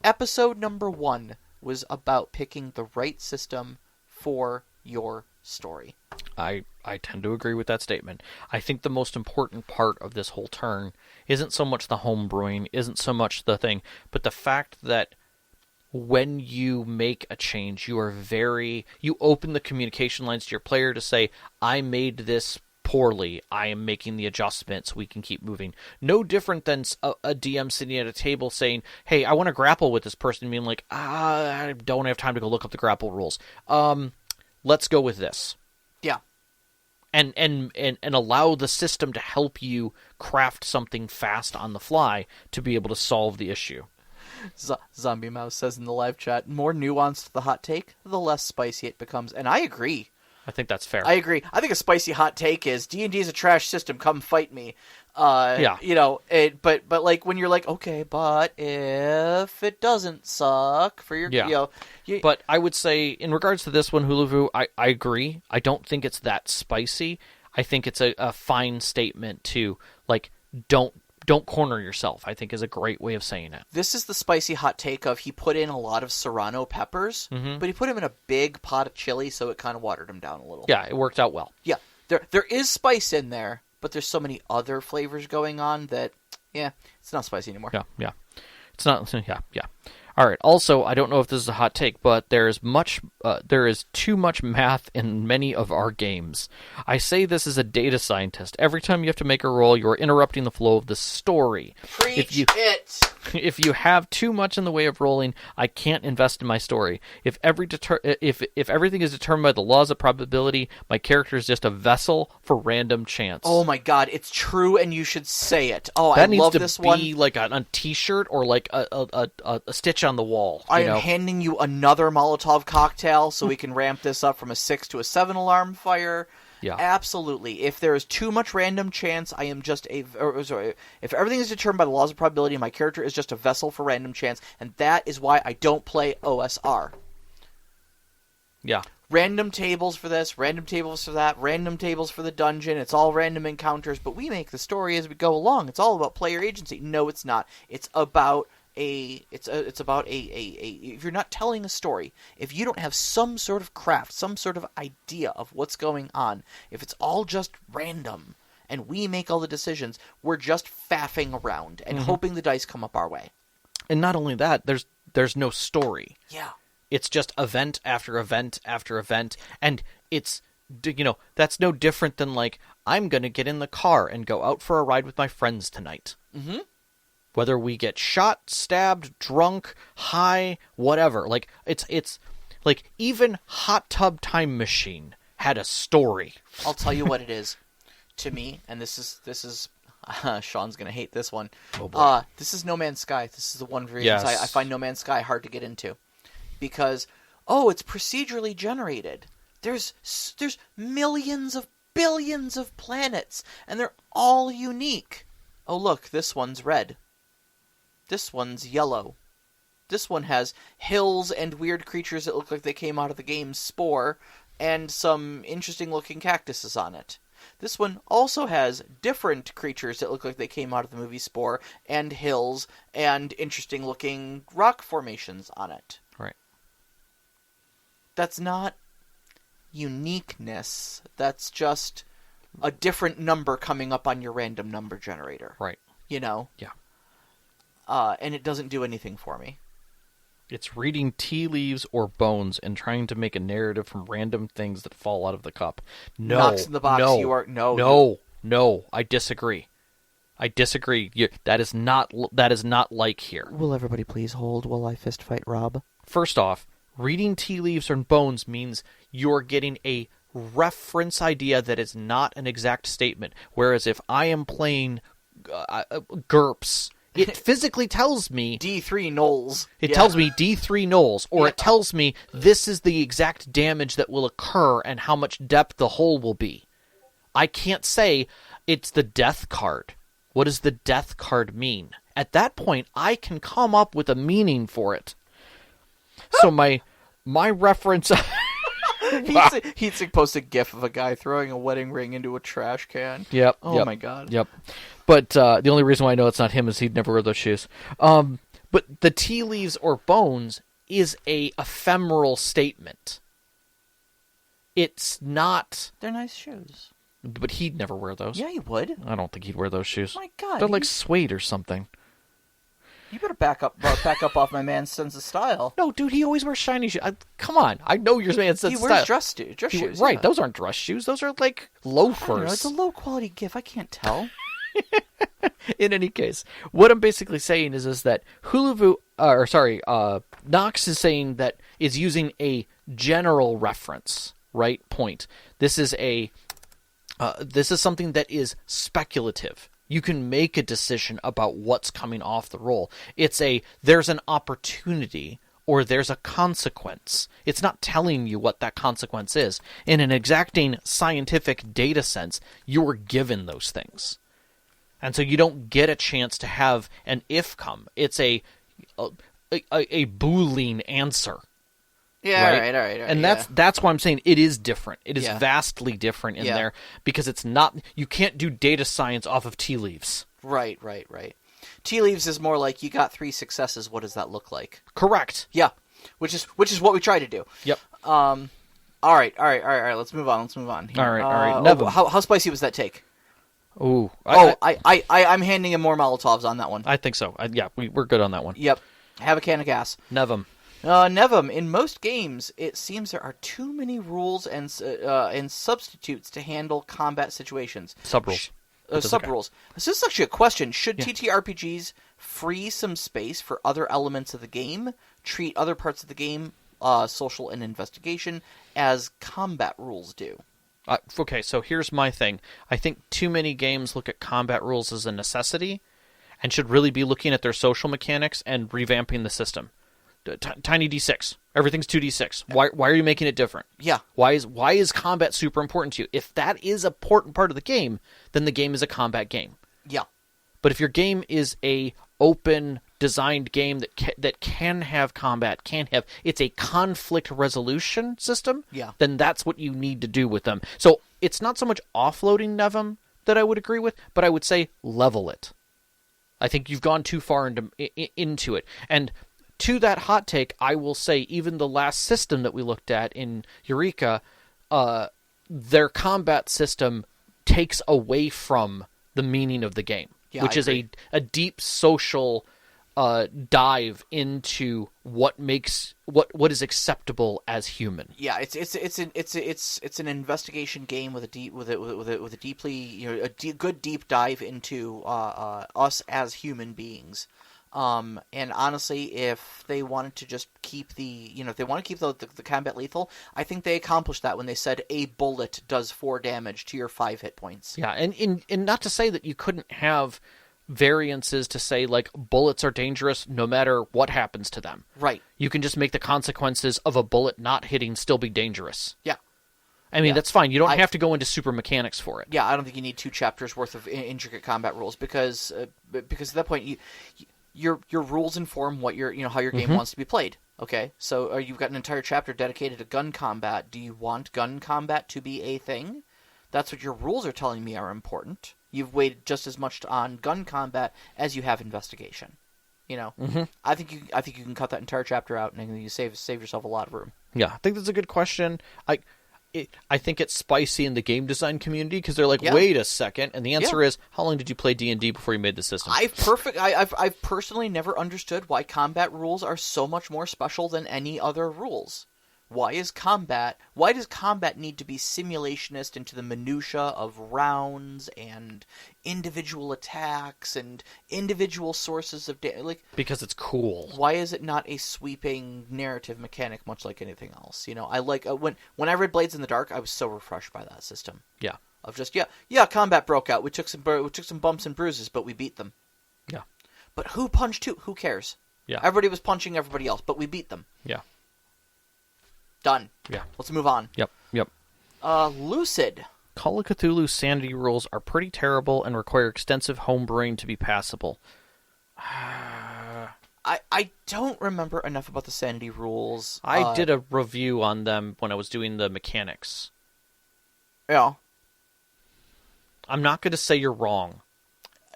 episode number 1, was about picking the right system for your story. I tend to agree with that statement. I think the most important part of this whole turn isn't so much the home brewing, isn't so much the thing, but the fact that when you make a change, you open the communication lines to your player to say, I made this poorly, I am making the adjustments, we can keep moving. No different than a DM sitting at a table saying, hey, I want to grapple with this person, being like, I don't have time to go look up the grapple rules. Let's go with this. Yeah. And allow the system to help you craft something fast on the fly to be able to solve the issue. Zombie Mouse says in the live chat, more nuanced the hot take, the less spicy it becomes. And I agree. I think that's fair. I agree. I think a spicy hot take is D&D is a trash system. Come fight me. Yeah. You know, but like when you're like, okay, but if it doesn't suck for your, yeah. But I would say in regards to this one, Hulavu, I agree. I don't think it's that spicy. I think it's a fine statement to like don't corner yourself, I think is a great way of saying it. This is the spicy hot take of he put in a lot of serrano peppers, but he put them in a big pot of chili, so it kind of watered them down a little. Yeah, it worked out well. Yeah, there is spice in there, but there's so many other flavors going on that, yeah, it's not spicy anymore. Yeah. It's not, yeah. All right. Also, I don't know if this is a hot take, but there is too much math in many of our games. I say this as a data scientist. Every time you have to make a roll, you are interrupting the flow of the story. Preach it! If you have too much in the way of rolling, I can't invest in my story. If everything is determined by the laws of probability, my character is just a vessel for random chance. Oh my god, it's true, and you should say it. Oh, that I love this needs to one. be like on a T-shirt or like a stitch on the wall. I am handing you another Molotov cocktail so we can ramp this up from a 6 to a 7 alarm fire. Yeah. Absolutely. If there is too much random chance, I am just if everything is determined by the laws of probability, my character is just a vessel for random chance, and that is why I don't play OSR. Yeah. Random tables for this, random tables for that, random tables for the dungeon. It's all random encounters, but we make the story as we go along. It's all about player agency. No, it's not. It's about if you're not telling a story, if you don't have some sort of craft, some sort of idea of what's going on, if it's all just random and we make all the decisions, we're just faffing around and hoping the dice come up our way. And not only that, there's no story. Yeah. It's just event after event after event, and it's, that's no different than like, I'm going to get in the car and go out for a ride with my friends tonight. Mm-hmm. Whether we get shot, stabbed, drunk, high, whatever. Like, it's like, even Hot Tub Time Machine had a story. I'll tell you what it is to me, and this is Sean's going to hate this one. Oh boy. This is No Man's Sky. This is the one of the reasons Yes. I find No Man's Sky hard to get into. Because, it's procedurally generated. There's millions of billions of planets, and they're all unique. Oh, look, this one's red. This one's yellow. This one has hills and weird creatures that look like they came out of the game Spore, and some interesting-looking cactuses on it. This one also has different creatures that look like they came out of the movie Spore, and hills, and interesting-looking rock formations on it. Right. That's not uniqueness. That's just a different number coming up on your random number generator. Right. Yeah. And it doesn't do anything for me. It's reading tea leaves or bones and trying to make a narrative from random things that fall out of the cup. No. Knocks in the box. No. You are No. I disagree. That is not like here. Will everybody please hold while I fist fight Rob? First off, reading tea leaves or bones means you're getting a reference idea that is not an exact statement. Whereas if I am playing GURPS, it physically tells me D3 Knolls. It tells me D3 Knolls, or it tells me this is the exact damage that will occur and how much depth the hole will be. I can't say it's the death card. What does the death card mean? At that point, I can come up with a meaning for it. So my reference... He'd post a gif of a guy throwing a wedding ring into a trash can. Yep. Oh my god. Yep. But the only reason why I know it's not him is he'd never wear those shoes. But the tea leaves or bones is a ephemeral statement. It's not... They're nice shoes. But he'd never wear those. Yeah, he would. I don't think he'd wear those shoes. My god. They're like suede or something. You better back up off my man's sense of style. No, dude, he always wears shiny shoes. Come on. I know your man's sense of style. He wears dress shoes. Right, yeah. Those aren't dress shoes. Those are like I don't know, loafers. it's a low-quality gif. I can't tell. In any case, what I'm basically saying is that Knox is saying that is using a general reference, right? Point. This is something that is speculative. You can make a decision about what's coming off the roll. There's an opportunity or there's a consequence. It's not telling you what that consequence is. In an exacting scientific data sense, you're given those things. And so you don't get a chance to have an if come. It's a Boolean answer. Yeah, right? all right. And that's why I'm saying it is different. It is vastly different in there because it's not. You can't do data science off of tea leaves. Right. Tea leaves is more like you got 3 successes. What does that look like? Correct. Yeah, which is what we try to do. Yep. All right. Let's move on. Here. All right. Neville. How spicy was that take? Ooh. I'm handing him more Molotovs on that one. I think so. We're good on that one. Yep. Have a can of gas. Nevim. Nevim, in most games, it seems there are too many rules and substitutes to handle combat situations. Sub-rules. Sub-rules. This is actually a question. Should TTRPGs free some space for other elements of the game, treat other parts of the game, social and investigation, as combat rules do? Okay, so here's my thing. I think too many games look at combat rules as a necessity and should really be looking at their social mechanics and revamping the system. tiny d6. Everything's 2d6. Why are you making it different? Yeah. Why is combat super important to you? If that is an important part of the game, then the game is a combat game. Yeah. But if your game is a open designed game that can have combat, it's a conflict resolution system, then that's what you need to do with them. So it's not so much offloading Nevim that I would agree with, but I would say level it. I think you've gone too far into it. And to that hot take, I will say even the last system that we looked at in Eureka, their combat system takes away from the meaning of the game, which is a deep social dive into what is acceptable as human. Yeah, it's an investigation game with a deeply good deep dive into us as human beings. And honestly, if they wanted to just keep the combat lethal, I think they accomplished that when they said a bullet does 4 damage to your 5 hit points. Yeah, and not to say that you couldn't have variances to say, like, bullets are dangerous no matter what happens to them. Right. You can just make the consequences of a bullet not hitting still be dangerous. Yeah. I mean, that's fine. You don't have to go into super mechanics for it. Yeah, I don't think you need 2 chapters worth of intricate combat rules because at that point your rules inform what how your game wants to be played. Okay, so you've got an entire chapter dedicated to gun combat. Do you want gun combat to be a thing? That's what your rules are telling me are important. You've weighted just as much on gun combat as you have investigation. I think you can cut that entire chapter out and you save yourself a lot of room. Yeah, I think that's a good question. I think it's spicy in the game design community because they're like, wait a second, and the answer is, how long did you play D&D before you made the system? I've personally never understood why combat rules are so much more special than any other rules. Why does combat need to be simulationist into the minutia of rounds and individual attacks and individual sources of because it's cool. Why is it not a sweeping narrative mechanic, much like anything else? I like when I read Blades in the Dark, I was so refreshed by that system. Yeah, of just combat broke out. We took some bumps and bruises, but we beat them. Yeah, but who punched who? Who cares? Yeah, everybody was punching everybody else, but we beat them. Yeah. Done. Yeah. Let's move on. Yep. Lucid. Call of Cthulhu sanity rules are pretty terrible and require extensive homebrewing to be passable. I don't remember enough about the sanity rules. I did a review on them when I was doing the mechanics. Yeah. I'm not going to say you're wrong.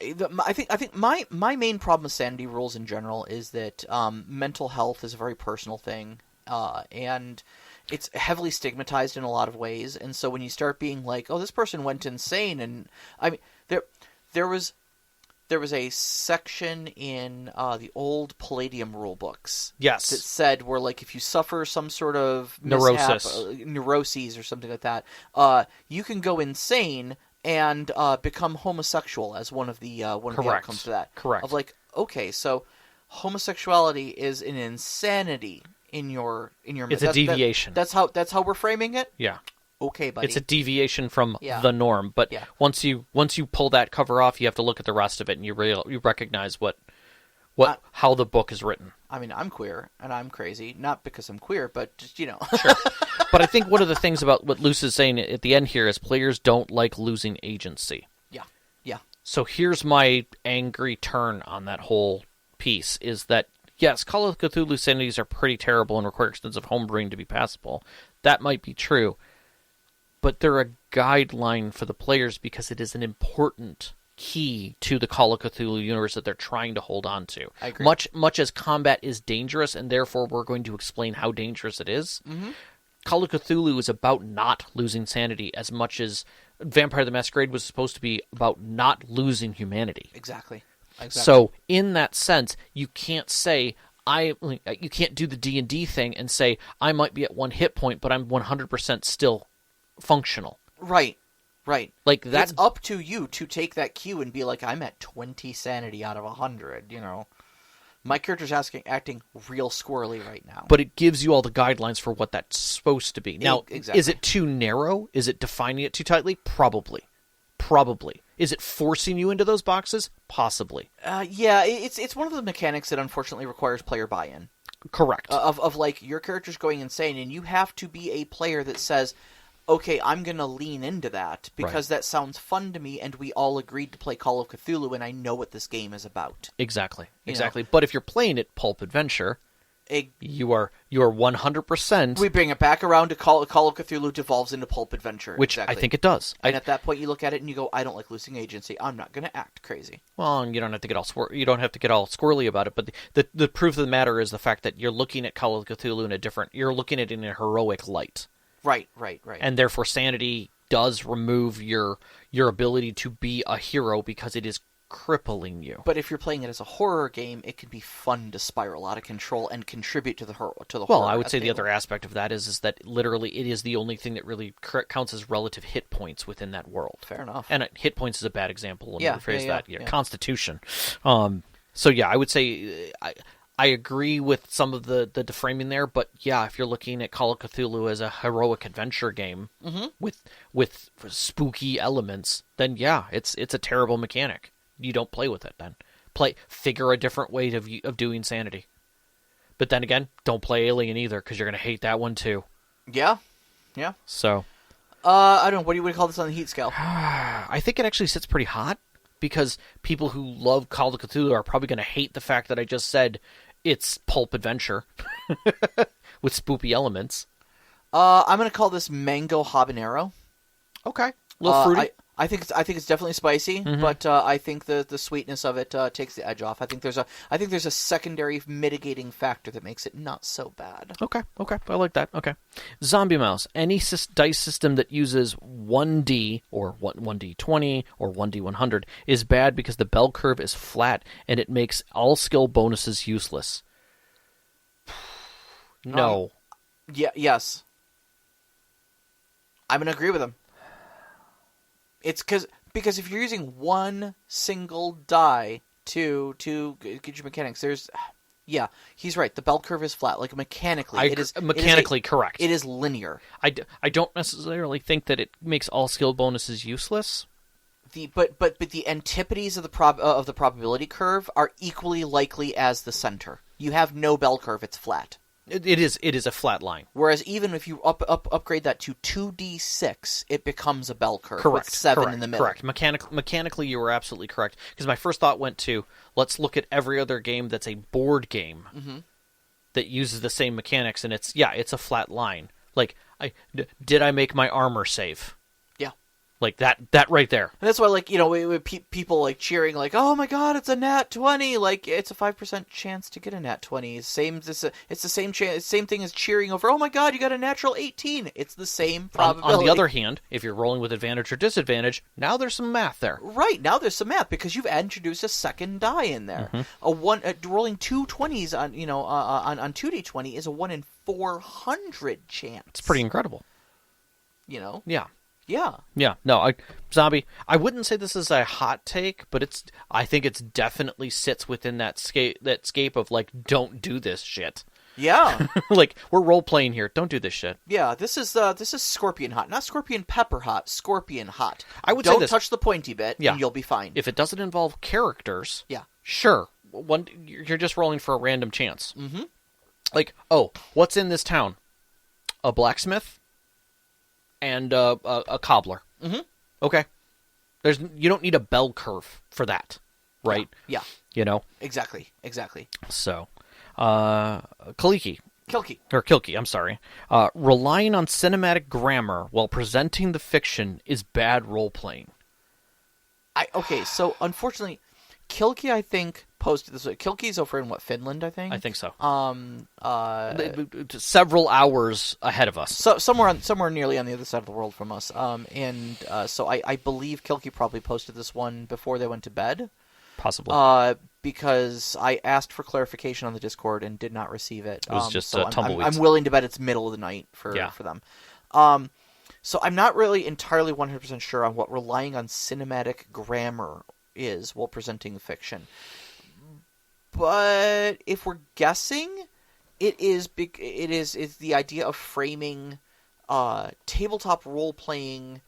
I think my main problem with sanity rules in general is that mental health is a very personal thing. And it's heavily stigmatized in a lot of ways, and so when you start being like, "Oh, this person went insane," and I mean, there was a section in the old Palladium rule books, that said where like if you suffer some sort of neuroses or something like that, you can go insane and become homosexual as one of the outcomes to that. Correct. Of like, okay, so homosexuality is an insanity. In your it's a deviation. That's how we're framing it. Yeah. Okay, buddy. It's a deviation from the norm, but once you pull that cover off, you have to look at the rest of it, and you recognize how the book is written. I mean, I'm queer and I'm crazy, not because I'm queer, but just Sure. But I think one of the things about what Luce is saying at the end here is players don't like losing agency. Yeah. So here's my angry turn on that whole piece: is that. Yes, Call of Cthulhu sanities are pretty terrible and require extensive homebrewing to be passable. That might be true. But they're a guideline for the players because it is an important key to the Call of Cthulhu universe that they're trying to hold on to. I agree. Much as combat is dangerous, and therefore we're going to explain how dangerous it is, Call of Cthulhu is about not losing sanity as much as Vampire the Masquerade was supposed to be about not losing humanity. Exactly. So, in that sense, you can't say you can't do the D&D thing and say I might be at 1 hit point, but I'm 100% still functional. Right. Like that. It's up to you to take that cue and be like, I'm at 20 sanity out of 100. My character's acting real squirrely right now. But it gives you all the guidelines for what that's supposed to be. Now, exactly. Is it too narrow? Is it defining it too tightly? Probably. Is it forcing you into those boxes? Possibly. Yeah, it's one of the mechanics that unfortunately requires player buy-in. Correct. Of like your character's going insane, and you have to be a player that says, okay, I'm going to lean into that because that sounds fun to me, and we all agreed to play Call of Cthulhu, and I know what this game is about. Exactly. You know? But if you're playing it pulp adventure, you are 100%. We bring it back around to Call of Cthulhu devolves into pulp adventure, which I think it does. And at that point, you look at it and you go, "I don't like losing agency. I'm not going to act crazy." Well, and you don't have to get all squirrely about it. But the proof of the matter is the fact that you're looking at Call of Cthulhu you're looking at it in a heroic light. Right. And therefore, sanity does remove your ability to be a hero because it is crippling you. But if you're playing it as a horror game, it can be fun to spiral out of control and contribute to the horror. Well, I would say the other aspect of that is that literally it is the only thing that really counts as relative hit points within that world. Fair enough. And hit points is a bad example. Let me rephrase that. Yeah. Constitution. So yeah, I would say I agree with some of the deframing there, but yeah, if you're looking at Call of Cthulhu as a heroic adventure game with spooky elements, then yeah, it's a terrible mechanic. You don't play with it then. Figure a different way of doing sanity. But then again, don't play Alien either, because you're going to hate that one too. Yeah. So, I don't know. What do you call this on the heat scale? I think it actually sits pretty hot, because people who love Call of Cthulhu are probably going to hate the fact that I just said it's pulp adventure with spoopy elements. I'm going to call this mango habanero. Okay, a little fruity. I think it's definitely spicy, but I think the sweetness of it takes the edge off. I think there's a secondary mitigating factor that makes it not so bad. Okay, I like that. Okay, Zombie Mouse. Any dice system that uses 1D or 1D20 or 1D100 is bad because the bell curve is flat and it makes all skill bonuses useless. No. Yes. I'm gonna agree with him. It's because if you're using one single die to get your mechanics, he's right. The bell curve is flat. Like mechanically, it is correct. It is linear. I don't necessarily think that it makes all skill bonuses useless. But the antipodes of the probability curve are equally likely as the center. You have no bell curve; it's flat. It is a flat line. Whereas even if you upgrade that to 2d6, it becomes a bell curve. Correct. With 7 in the middle. Correct. Mechanically, you were absolutely correct. Because my first thought went to, let's look at every other game that's a board game that uses the same mechanics, and it's a flat line. Like, did I make my armor save? Yeah. Like that right there. And that's why, people like cheering, like, "Oh my God, it's a nat 20!" Like, it's a 5% chance to get a nat 20. It's the same thing as cheering over, "Oh my God, you got a natural 18!" It's the same probability. On the other hand, if you're rolling with advantage or disadvantage, now there's some math there. Right, now there's some math because you've introduced a second die in there. Rolling two 20s on 2d20 is a 1 in 400 chance. It's pretty incredible. Yeah. Yeah. No, Zombie, I wouldn't say this is a hot take, but I think it's definitely sits within that scape of, like, don't do this shit. Yeah. Like, we're role-playing here. Don't do this shit. Yeah, this is scorpion hot. Not scorpion pepper hot, scorpion hot. I would say this. Don't touch the pointy bit, and you'll be fine. If it doesn't involve characters, sure. You're just rolling for a random chance. Mm-hmm. Like, what's in this town? A blacksmith? And a cobbler. Mm-hmm. Okay. You don't need a bell curve for that, right? Yeah. Exactly. So, Kilky, I'm sorry. Relying on cinematic grammar while presenting the fiction is bad role-playing. So unfortunately, Kilky, I think, posted this. Kilky's over in Finland, I think. I think so. Several hours ahead of us. So somewhere nearly on the other side of the world from us. So I believe Kilky probably posted this one before they went to bed. Possibly. Because I asked for clarification on the Discord and did not receive it. It was just tumbleweeds. I'm willing to bet it's middle of the night for them. So I'm not really entirely 100% sure on what relying on cinematic grammar is while presenting fiction. But if we're guessing, it's the idea of framing tabletop role-playing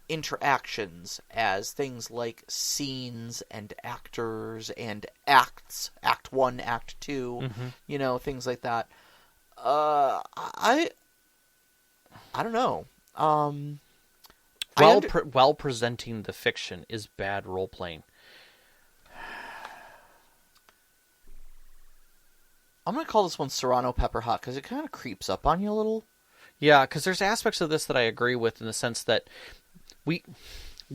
interactions as things like scenes and actors and acts, Act 1, Act 2, things like that. I don't know. While presenting the fiction is bad role playing. I'm going to call this one Serrano Pepper Hot because it kind of creeps up on you a little. Yeah, because there's aspects of this that I agree with in the sense that we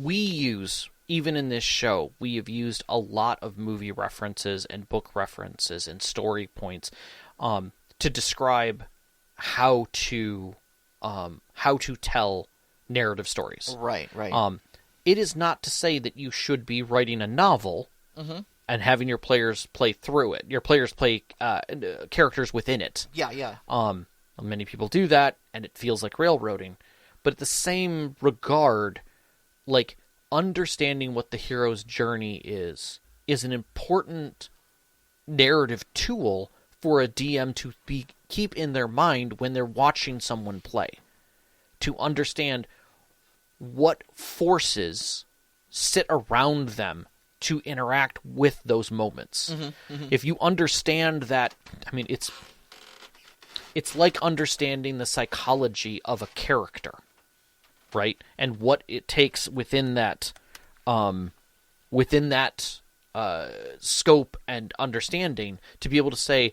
use, even in this show, we have used a lot of movie references and book references and story points to describe how to tell narrative stories. Right. It is not to say that you should be writing a novel and having your players play through it. Your players play characters within it. Yeah. Many people do that, and it feels like railroading. But at the same regard, like, understanding what the hero's journey is an important narrative tool for a DM to keep in their mind when they're watching someone play. To understand what forces sit around them to interact with those moments. If you understand that, I mean, it's like understanding the psychology of a character, right? And what it takes within that scope and understanding to be able to say,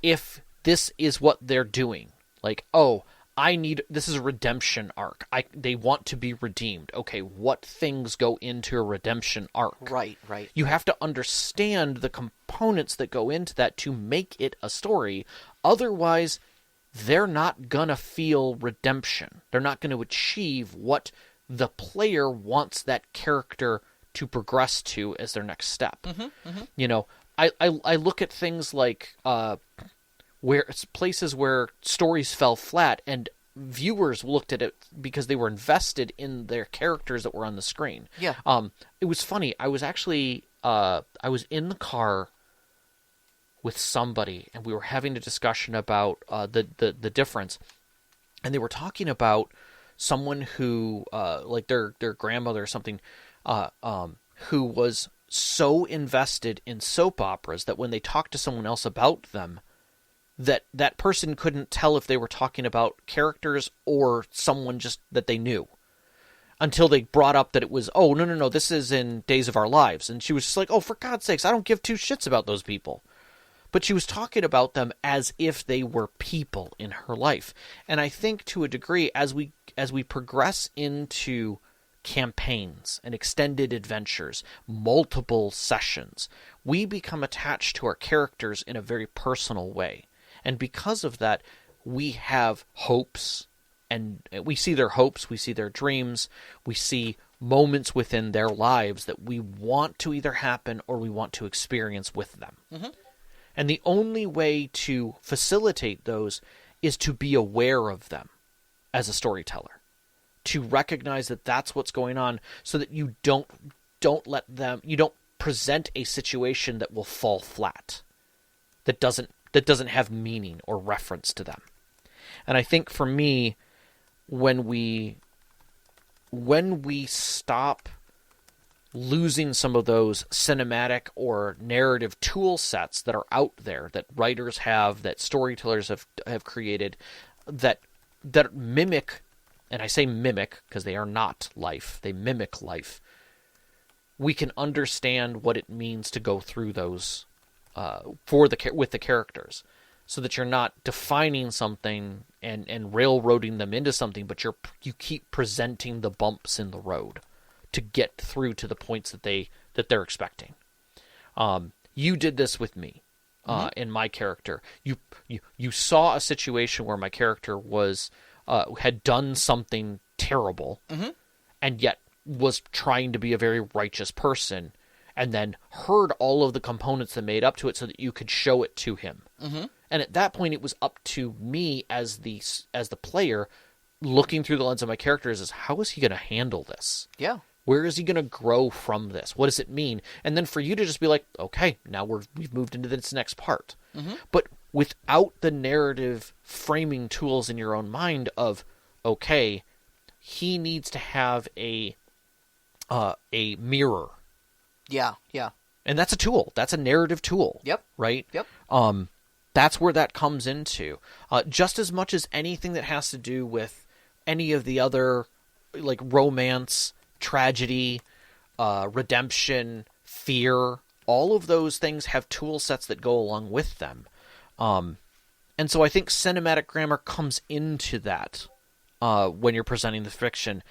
if this is what they're doing, like, oh, this is a redemption arc. They want to be redeemed. Okay, what things go into a redemption arc? Right. You have to understand the components that go into that to make it a story. Otherwise, they're not going to feel redemption. They're not going to achieve what the player wants that character to progress to as their next step. I look at things like where it's places where stories fell flat and viewers looked at it because they were invested in their characters that were on the screen. Yeah. It was funny. I was actually I was in the car with somebody, and we were having a discussion about the difference, and they were talking about someone who like their grandmother or something who was so invested in soap operas that when they talked to someone else about them, that person couldn't tell if they were talking about characters or someone just that they knew until they brought up that it was, oh, no, this is in Days of Our Lives. And she was just like, oh, for God's sakes, I don't give two shits about those people. But she was talking about them as if they were people in her life. And I think to a degree, as we progress into campaigns and extended adventures, multiple sessions, we become attached to our characters in a very personal way. And because of that, we have hopes, and we see their hopes, we see their dreams, we see moments within their lives that we want to either happen or we want to experience with them. And the only way to facilitate those is to be aware of them as a storyteller, to recognize that that's what's going on, so that you don't present a situation that will fall flat, that doesn't have meaning or reference to them. And I think for me, when we stop losing some of those cinematic or narrative tool sets that are out there, that writers have, that storytellers have created, that mimic, and I say mimic because they are not life, they mimic life, we can understand what it means to go through those with the characters, so that you're not defining something and railroading them into something, but you keep presenting the bumps in the road to get through to the points that they're expecting. You did this with me in my character. You saw a situation where my character was had done something terrible, and yet was trying to be a very righteous person, and then heard all of the components that made up to it so that you could show it to him. And at that point, it was up to me as the player, looking through the lens of my character, is how is he going to handle this? Yeah. Where is he going to grow from this? What does it mean? And then for you to just be like, okay, now we've moved into this next part. But without the narrative framing tools in your own mind of, okay, he needs to have a mirror. Yeah. And that's a tool. That's a narrative tool. Yep. Right? Yep. That's where that comes into. Just as much as anything that has to do with any of the other, like, romance, tragedy, redemption, fear, all of those things have tool sets that go along with them. And so I think cinematic grammar comes into that when you're presenting the fiction.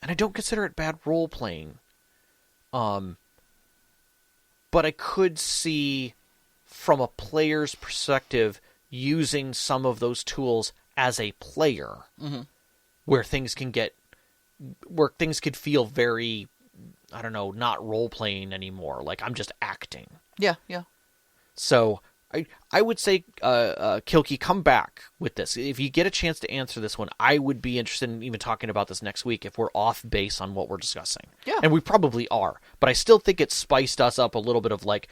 And I don't consider it bad role-playing. But I could see, from a player's perspective, using some of those tools as a player, where things could feel very, I don't know, not role-playing anymore. Like, I'm just acting. Yeah. So I would say, Kilky, come back with this. If you get a chance to answer this one, I would be interested in even talking about this next week if we're off base on what we're discussing. Yeah. And we probably are. But I still think it spiced us up a little bit of like,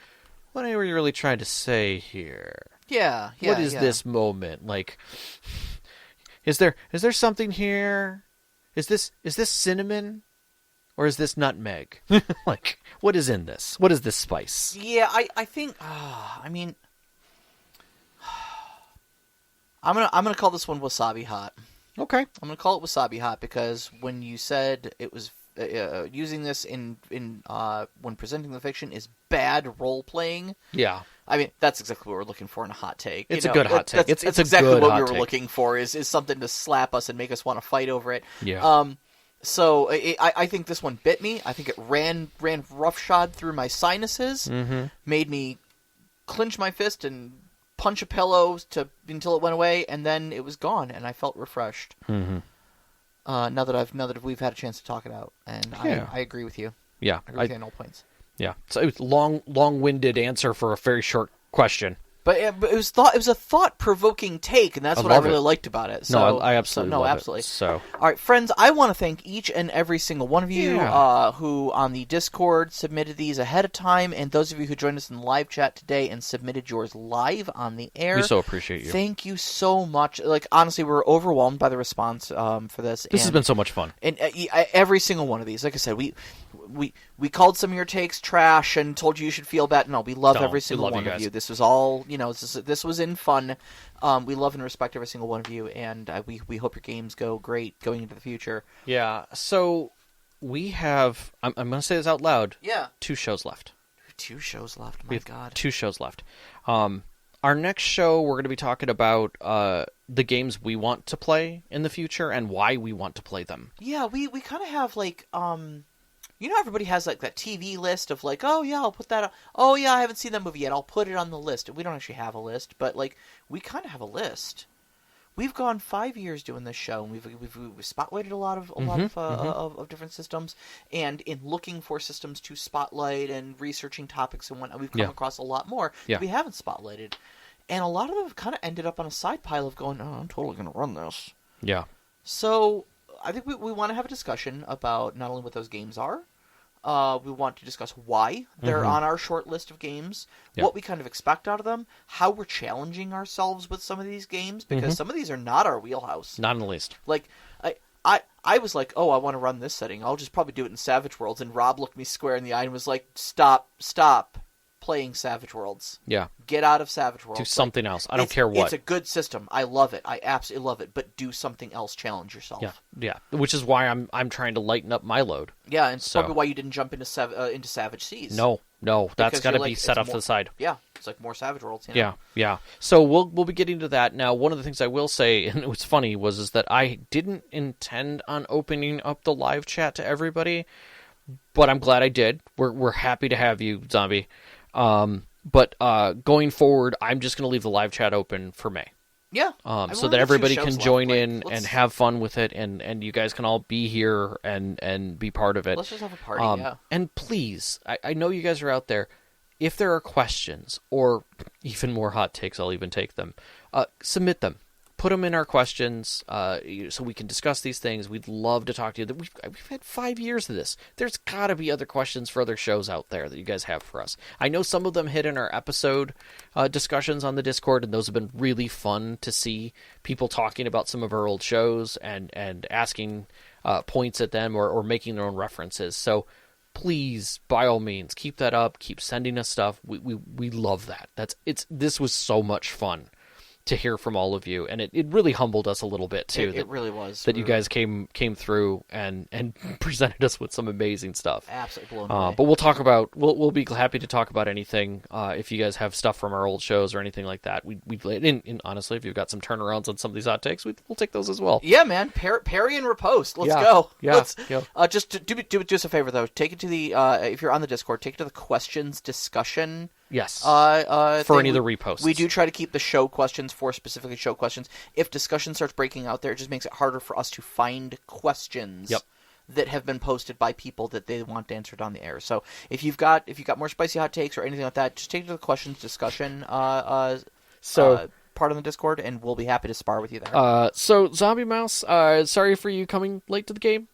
what are you really trying to say here? Yeah. What is this moment? Like, is there something here? Is this cinnamon? Or is this nutmeg? Like, what is in this? What is this spice? Yeah, I think. I mean, I'm gonna call this one wasabi hot. Okay. I'm gonna call it wasabi hot because when you said it was using this in when presenting the fiction is bad role playing. Yeah. I mean, that's exactly what we're looking for in a hot take. It's a good hot take. It's exactly what we were looking for. Is something to slap us and make us want to fight over it. Yeah. So I think this one bit me. I think it ran roughshod through my sinuses, made me clench my fist and punch a pillow until it went away, and then it was gone, and I felt refreshed. Mm-hmm. Now that we've had a chance to talk it out, and Yeah. I agree with you. Yeah. I agree with you on all points. Yeah. So it was long-winded answer for a very short question. But it was a thought-provoking take, and that's what I really liked about it. So, no, I absolutely love absolutely. it. So, all right, friends, I want to thank each and every single one of you who on the Discord submitted these ahead of time, and those of you who joined us in the live chat today and submitted yours live on the air. We so appreciate you. Thank you so much. Like, honestly, we're overwhelmed by the response for this. This has been so much fun. And every single one of these, like I said, we called some of your takes trash and told you should feel bad. No, we love every single one of you. This was all, this was in fun. We love and respect every single one of you, and we hope your games go great going into the future. Yeah, so we have, I'm going to say this out loud. Yeah. 2 shows left. 2 shows left, my God. 2 shows left. Our next show, we're going to be talking about the games we want to play in the future and why we want to play them. Yeah, we kind of have, like, everybody has, like, that TV list of, like, oh, yeah, I'll put that up. Oh, yeah, I haven't seen that movie yet. I'll put it on the list. We don't actually have a list, but, like, we kind of have a list. We've gone 5 years doing this show, and we've spotlighted a lot of different systems, and in looking for systems to spotlight and researching topics and whatnot, we've come across a lot more that we haven't spotlighted. And a lot of them have kind of ended up on a side pile of going, oh, I'm totally going to run this. Yeah. So I think we want to have a discussion about not only what those games are, we want to discuss why they're on our short list of games, what we kind of expect out of them, how we're challenging ourselves with some of these games, because some of these are not our wheelhouse. Not in the least. Like, I was like, oh, I want to run this setting. I'll just probably do it in Savage Worlds. And Rob looked me square in the eye and was like, stop playing Savage Worlds. Yeah. Get out of Savage Worlds. Do something else. I don't care what. It's a good system. I love it. I absolutely love it. But do something else. Challenge yourself. Yeah. Which is why I'm trying to lighten up my load. Yeah, and it's probably why you didn't jump into Savage Seas. No. That's got to be set off to the side. Yeah. It's like more Savage Worlds. Yeah. So we'll be getting to that. Now, one of the things I will say, and what's funny, is that I didn't intend on opening up the live chat to everybody, but I'm glad I did. We're happy to have you, Zombie. But going forward, I'm just going to leave the live chat open for May. Yeah. So that everybody can join in and have fun with it, and you guys can all be here and be part of it. Let's just have a party, And please, I know you guys are out there. If there are questions or even more hot takes, I'll even take them. Submit them. Put them in our questions so we can discuss these things. We'd love to talk to you. We've had 5 years of this. There's got to be other questions for other shows out there that you guys have for us. I know some of them hit in our episode discussions on the Discord, and those have been really fun to see people talking about some of our old shows and asking points at them or making their own references. So please, by all means, keep that up. Keep sending us stuff. We love that. This was so much fun to hear from all of you, and it really humbled us a little bit too. It really was that you guys came through and presented us with some amazing stuff. Absolutely blown away. But we'll be happy to talk about anything if you guys have stuff from our old shows or anything like that. And honestly, if you've got some turnarounds on some of these hot takes, we'll take those as well. Yeah, man, parry and riposte. Let's go. Yeah. Just do us a favor though. Take it to the if you're on the Discord, take it to the questions discussion. Yes. For any of the reposts. We do try to keep the show questions for specifically show questions. If discussion starts breaking out there, it just makes it harder for us to find questions that have been posted by people that they want answered on the air. So if you've got more spicy hot takes or anything like that, just take it to the questions discussion part on the Discord, and we'll be happy to spar with you there. So Zombie Mouse, sorry for you coming late to the game.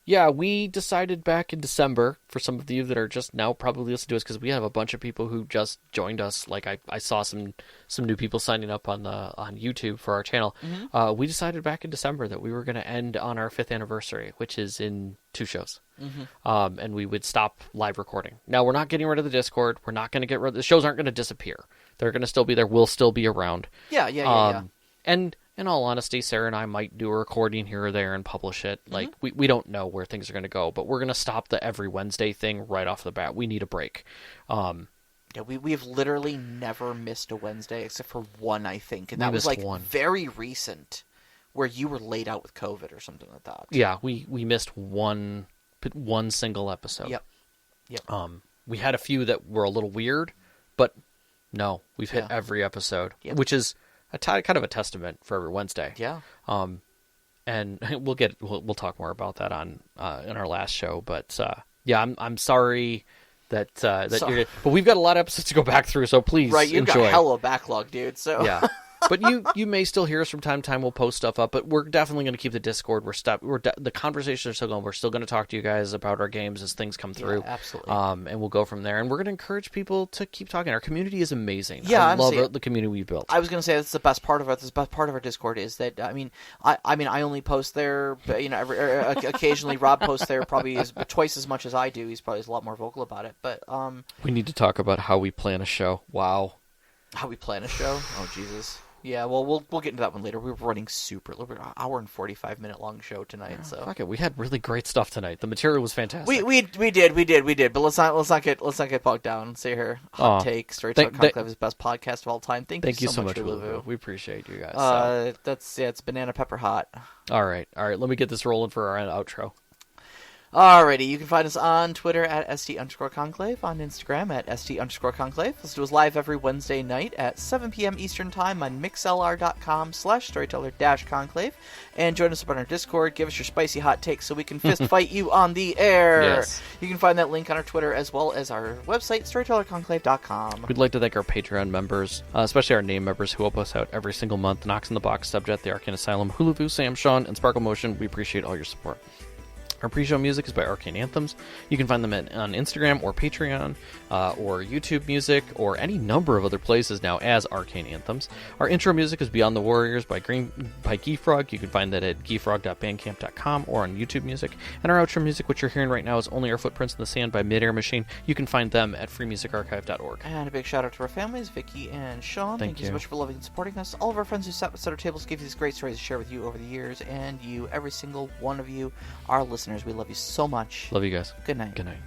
Yeah, we decided back in December, for some of you that are just now probably listening to us, because we have a bunch of people who just joined us. Like I saw some new people signing up on YouTube for our channel. Mm-hmm. We decided back in December that we were going to end on our 5th anniversary, which is in 2 shows. Mm-hmm. And we would stop live recording. Now, we're not getting rid of the Discord. We're not going to get rid of the shows. Aren't going to disappear. They're going to still be there. We'll still be around. Yeah. And in all honesty, Sarah and I might do a recording here or there and publish it. Mm-hmm. Like, we don't know where things are going to go, but we're going to stop the every Wednesday thing right off the bat. We need a break. Yeah, we've literally never missed a Wednesday except for one, I think. And that was like very recent, where you were laid out with COVID or something like that. Yeah, we missed one single episode. Yep. We had a few that were a little weird, but no, we've hit every episode, which is kind of a testament for every Wednesday. Yeah. And we'll talk more about that on in our last show. But I'm sorry that you're. But we've got a lot of episodes to go back through, so please you've enjoy. got hella backlog, dude. So yeah. But you may still hear us from time to time. We'll post stuff up, but we're definitely going to keep the Discord. The conversations are still going. We're still going to talk to you guys about our games as things come through. Yeah, absolutely. And we'll go from there. And we're going to encourage people to keep talking. Our community is amazing. Yeah, I love the community we built. I was going to say that's the best part of it. The best part of our Discord is that I only post there. Occasionally Rob posts there probably twice as much as I do. He's probably a lot more vocal about it. But we need to talk about how we plan a show. Wow. How we plan a show? Oh Jesus. Yeah, well, we'll get into that one later. We were running we're an hour and 45-minute long show tonight. So fuck it, we had really great stuff tonight. The material was fantastic. We did. But let's not get bogged down. See here, hot take. Straight Talk Conclave is the best podcast of all time. Thank you so much, Lulu. We appreciate you guys. It's banana pepper hot. All right. Let me get this rolling for our outro. Alrighty, you can find us on Twitter at @ST_Conclave, on Instagram at @ST_Conclave. Listen to us live every Wednesday night at 7 p.m. Eastern Time on mixlr.com/storyteller-conclave. And join us up on our Discord. Give us your spicy hot takes so we can fist fight you on the air. Yes. You can find that link on our Twitter as well as our website, storytellerconclave.com. We'd like to thank our Patreon members, especially our name members who help us out every single month. Knox in the Box, Subjet, The Arcane Asylum, Hulu, Sam, Sean, and Sparkle Motion. We appreciate all your support. Our pre-show music is by Arcane Anthems. You can find them on Instagram or Patreon or YouTube Music or any number of other places now as Arcane Anthems. Our intro music is Beyond the Warriors by Geefrog. You can find that at geefrog.bandcamp.com or on YouTube Music. And our outro music, which you're hearing right now, is Only Our Footprints in the Sand by Midair Machine. You can find them at freemusicarchive.org. And a big shout out to our families, Vicky and Sean. Thank you so much for loving and supporting us. All of our friends who sat beside our tables give you these great stories to share with you over the years. And you, every single one of you, our listeners. We love you so much. Love you guys. Good night. Good night.